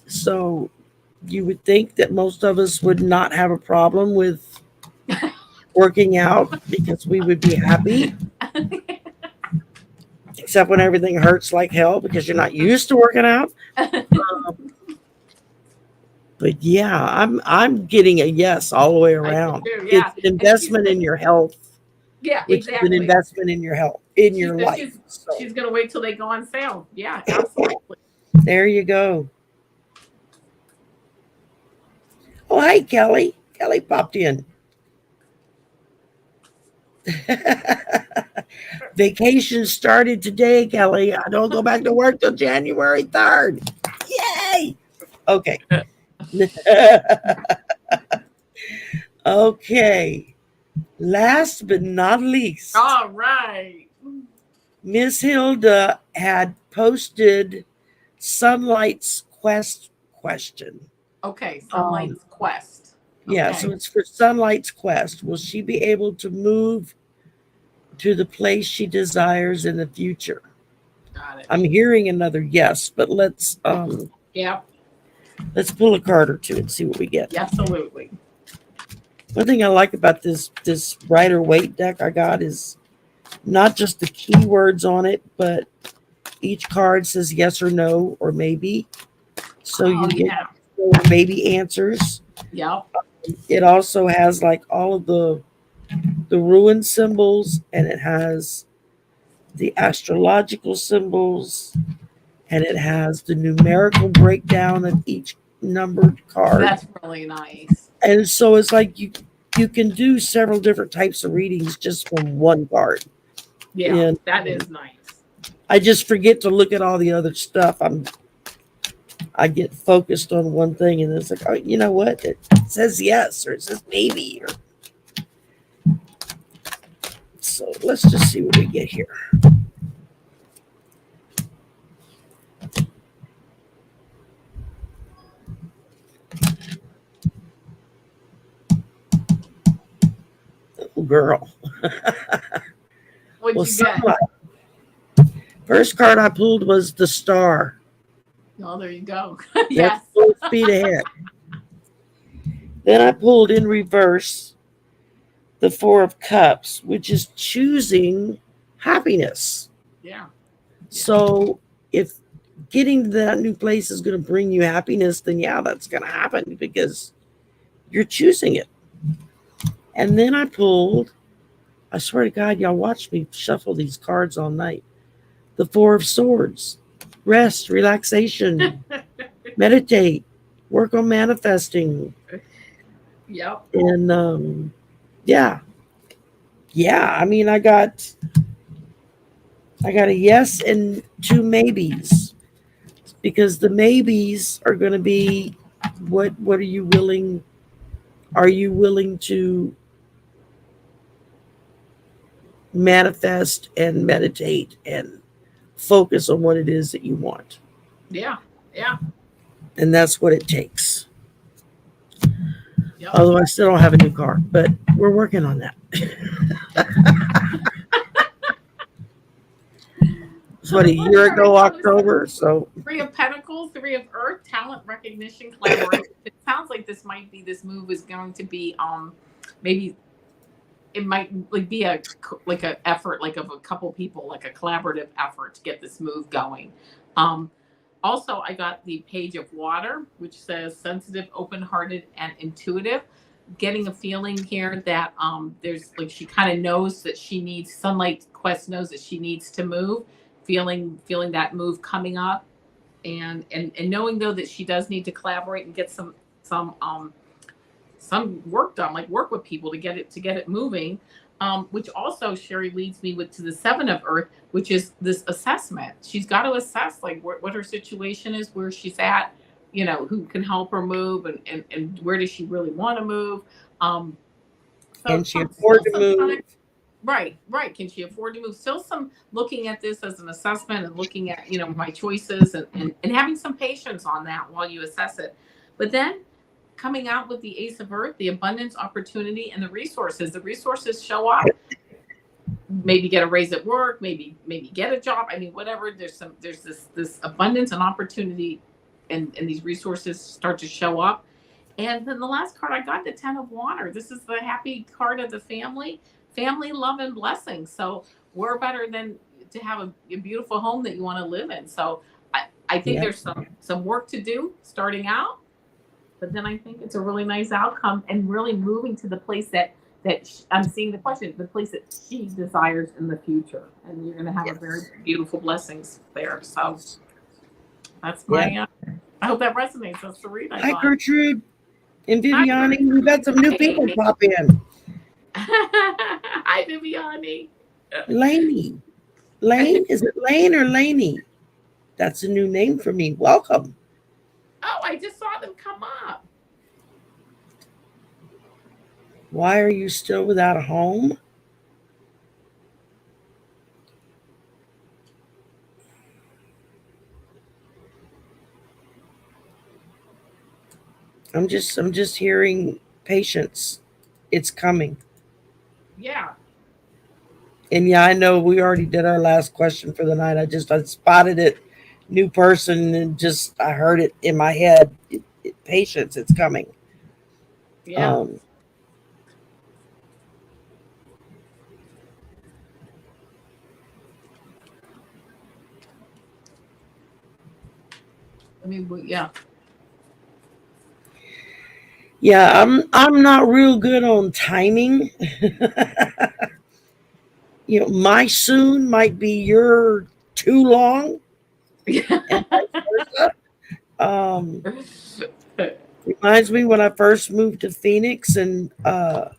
So you would think that most of us would not have a problem with working out because we would be happy. Except when everything hurts like hell because you're not used to working out. But yeah, I'm getting a yes all the way around. It's an investment in your health. Yeah, which exactly. is an investment in your health, in your life. She's going to wait till they go on sale. Yeah, absolutely. There you go. Oh, hi, Kelly. Kelly popped in. Vacation started today, Kelly. I don't go back to work till January 3rd. Yay! Okay. Okay. Last but not least. All right. Miss Hilda had posted Sunlight's Quest question. Okay, Sunlight's Quest. Okay. Yeah, so it's for Sunlight's Quest. Will she be able to move to the place she desires in the future? Got it. I'm hearing another yes, but let's let's pull a card or two and see what we get. Absolutely. One thing I like about this Rider-Waite deck I got is not just the keywords on it, but each card says yes or no or maybe. So you get maybe answers. Yeah. It also has like all of the ruin symbols, and it has the astrological symbols, and it has the numerical breakdown of each numbered card. That's really nice. And so it's like you can do several different types of readings just from one card. Yeah, and that is nice. I just forget to look at all the other stuff. I get focused on one thing, and it's like, oh, you know what? It says yes, or it says maybe. So let's just see what we get here. Oh, girl. What'd you get? First card I pulled was the Star. Oh, there you go. Yes. Full speed ahead. Then I pulled in reverse the 4 of Cups, which is choosing happiness. Yeah. So if getting to that new place is going to bring you happiness, then yeah, that's going to happen because you're choosing it. And then I swear to God, y'all watch me shuffle these cards all night. The Four of Swords, rest, relaxation, meditate, work on manifesting. Yep. And yeah, yeah. I mean, I got a yes and two maybes because the maybes are going to be what are you willing? Are you willing to manifest and meditate and focus on what it is that you want? Yeah. Yeah. And that's what it takes. Yep. Although I still don't have a new car, but we're working on that. It's So what, the a first year card I ago, got was October. So Three of Pentacles, Three of Earth, talent, recognition, collaboration. It sounds like this move is going to be maybe it might like be like a effort like of a couple people, like a collaborative effort to get this move going. Um Also, I got the Page of Water, which says sensitive, open-hearted, and intuitive. Getting a feeling here that there's like she kind of knows that she needs sunlight. Quest knows that she needs to move. Feeling that move coming up, and knowing though that she does need to collaborate and get some work done, like work with people to get it moving. Which also Sherry leads me with to the Seven of Earth, which is this assessment. She's got to assess like what her situation is, where she's at, who can help her move, and where does she really want to move. Um, so can she still afford to some time. move? Right. Can she afford to move? Still some looking at this as an assessment and looking at, my choices and having some patience on that while you assess it. But then coming out with the Ace of Earth, the abundance, opportunity, and the resources. The resources show up. Maybe get a raise at work, maybe get a job. I mean, whatever. There's this abundance and opportunity, and these resources start to show up. And then the last card I got, the Ten of Water. This is the happy card of the family, love, and blessings. So we're better than to have a beautiful home that you want to live in. So I think Yeah. there's some work to do starting out, but then I think it's a really nice outcome and really moving to the place that I'm seeing the question, the place that she desires in the future, and you're going to have a very Yes. beautiful blessings there. So that's Yeah. my. I hope that resonates. That's the read I Hi, got. Gertrude and Hi, Viviani. We've Gertrude. had some new Hi, people Amy. pop in. Hi, Viviani. Laney. Lane? Is it Lane or Laney? That's a new name for me. Welcome. Oh, I just saw them come up. Why are you still without a home? I'm just hearing patience. It's coming. Yeah. And yeah, I know we already did our last question for the night. I spotted it, new person, and just I heard it in my head. Patience, it's coming. Yeah. Um, I mean, yeah. yeah, I'm not real good on timing. My soon might be your too long, and vice versa. Um, Reminds me when I first moved to Phoenix, and I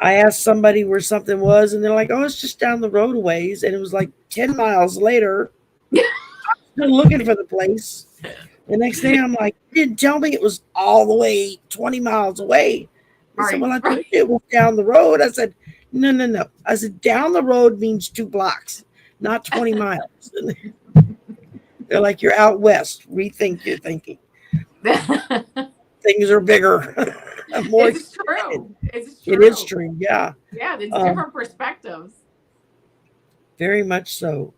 asked somebody where something was, and they're like, "Oh, it's just down the road a ways," and it was like 10 miles later. Still looking for the place. The next day, I'm like, "You didn't tell me it was all the way 20 miles away." They said, Right. "Well, I told you it was down the road." I said, "No, no, no." I said, "Down the road means 2 blocks, not 20 miles." And they're like, "You're out west. Rethink your thinking. Things are bigger, more It's excited." true. It's It is true. true. Yeah. Yeah, it's Um, different perspectives. very much so.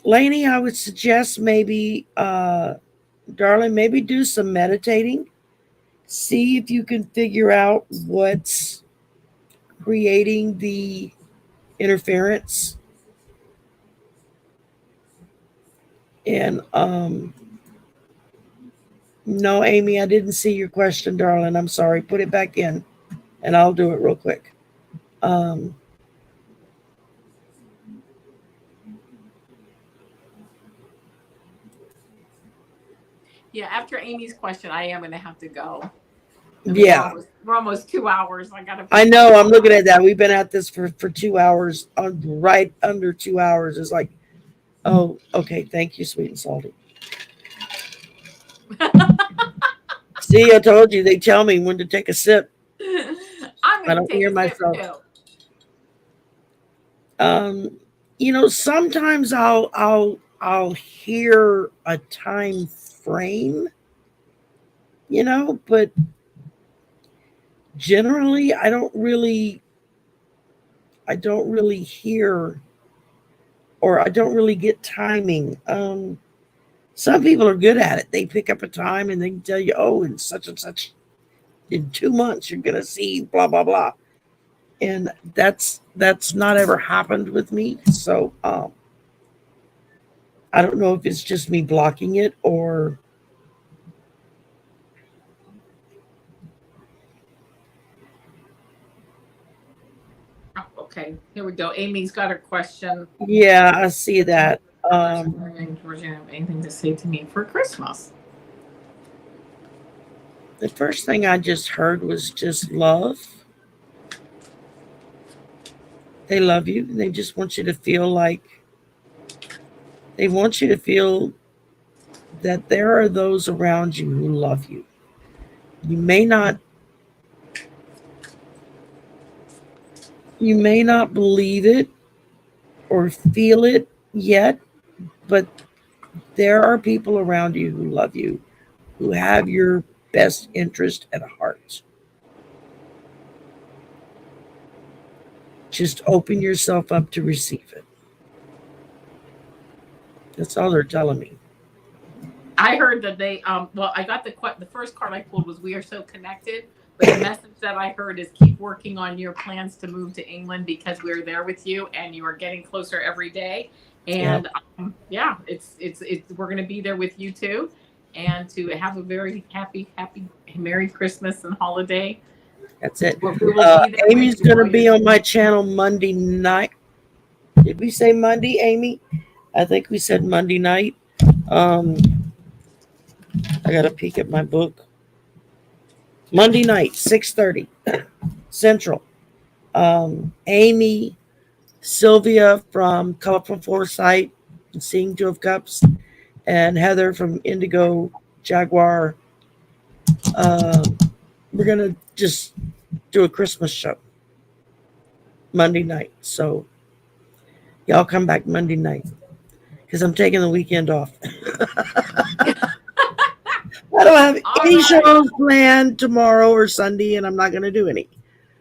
Lainey, I would suggest maybe, darling, maybe do some meditating. See if you can figure out what's creating the interference. And no, Amy, I didn't see your question, darling. I'm sorry. Put it back in and I'll do it real quick. Yeah, after Amy's question, I am going to have to go. Yeah. We're almost 2 hours. I know. I'm looking at that. We've been at this for 2 hours, right under 2 hours. It's like, oh, okay. Thank you, sweet and salty. See, I told you. They tell me when to take a sip. I'm going to take a sip too. You know, sometimes I'll hear a time frame, you know, but generally I don't really hear, or I don't really get timing. Some people are good at it. They pick up a time and they can tell you, oh, in such and such, in 2 months you're gonna see blah blah blah. And that's not ever happened with me. So I don't know if it's just me blocking it or okay, here we go. Amy's got her question. Yeah, I see that. Georgia, have anything to say to me for Christmas? The first thing I just heard was just love. They love you. And they just want you to feel like, they want you to feel that there are those around you who love you. You may not believe it or feel it yet, but there are people around you who love you, who have your best interest at heart. Just open yourself up to receive it. That's all they're telling me. I heard that they, well, I got the first card I pulled was "We are so connected," but the message that I heard is keep working on your plans to move to England because we're there with you and you are getting closer every day. And yeah, it's we're going to be there with you too, and to have a very happy, Merry Christmas and holiday. That's it. Amy's going to be on my channel Monday night. Did we say Monday, Amy? I think we said Monday night. I got to peek at my book. Monday night, 6:30 Central. Amy, Sylvia from Colorful Foresight and Seeing Two of Cups, and Heather from Indigo Jaguar. We're going to just do a Christmas show Monday night. So y'all come back Monday night because I'm taking the weekend off. I don't have any shows planned tomorrow or Sunday, and I'm not going to do any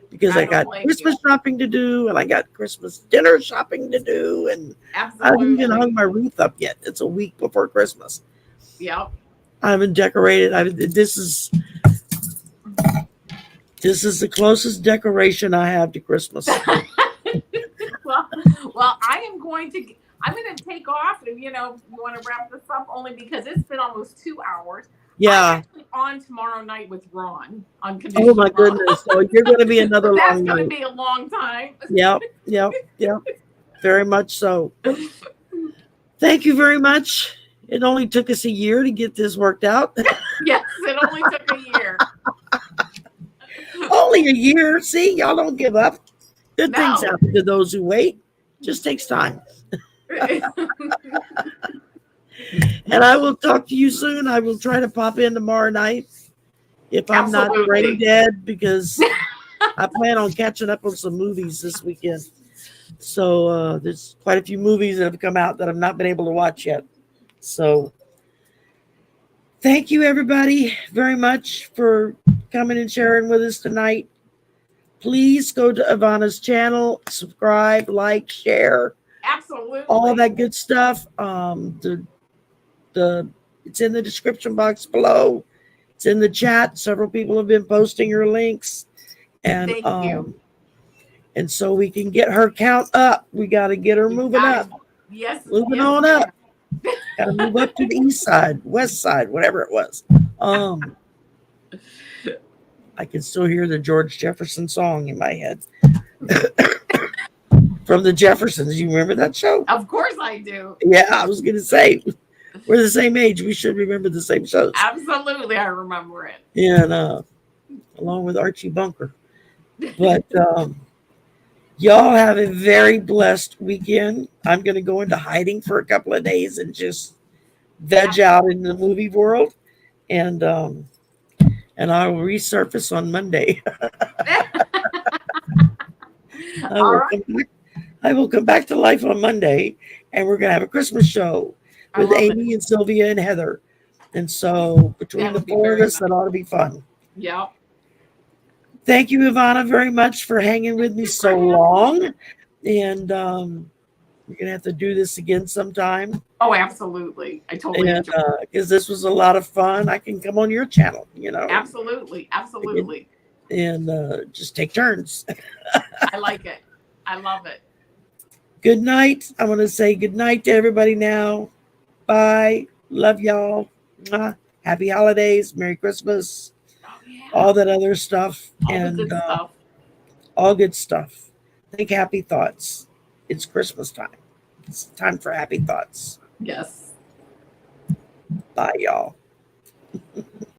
because I got Christmas shopping to do, and I got Christmas dinner shopping to do, and I haven't even hung my wreath up yet. It's a week before Christmas. Yep. I haven't decorated. This is the closest decoration I have to Christmas. well, I'm going to take off. You know, you want to wrap this up only because it's been almost 2 hours. Yeah. I'm actually on tomorrow night with Ron. Oh my goodness! So you're going to be another long night. That's going to be a long time. Yep. Very much so. Thank you very much. It only took us a year to get this worked out. Yes, it only took a year. Only a year. See, y'all don't give up. Good things happen to those who wait. Just takes time. And I will talk to you soon. I will try to pop in tomorrow night if I'm not brain dead, because I plan on catching up on some movies this weekend. So there's quite a few movies that have come out that I've not been able to watch yet. So thank you, everybody, very much for coming and sharing with us tonight. Please go to Avana's channel, subscribe, like, share. Absolutely. All that good stuff. It's in the description box below. It's in the chat. Several people have been posting your links. And thank you. And so we can get her count up. We got to get her moving up. Yes. Moving on up. Got to move up to the east side, west side, whatever it was. I can still hear the George Jefferson song in my head. From the Jeffersons. You remember that show? Of course I do. Yeah, I was going to say, we're the same age. We should remember the same shows. Absolutely, I remember it. And along with Archie Bunker. But y'all have a very blessed weekend. I'm going to go into hiding for a couple of days and just veg out in the movie world. And I will resurface on Monday. I will come back to life on Monday, and we're going to have a Christmas show with Amy and Sylvia and Heather. And so between the four of us, that ought to be fun. Yeah. Thank you, Avana, very much for hanging with me so long. And we're going to have to do this again sometime. Oh, absolutely. I totally enjoy it. Because this was a lot of fun. I can come on your channel, you know. Absolutely. Absolutely. And just take turns. I like it. I love it. Good night. I want to say good night to everybody now. Bye. Love y'all. Happy holidays. Merry Christmas. Oh, yeah. All that other stuff. All the good stuff. All good stuff. Think happy thoughts. It's Christmas time. It's time for happy thoughts. Yes. Bye, y'all.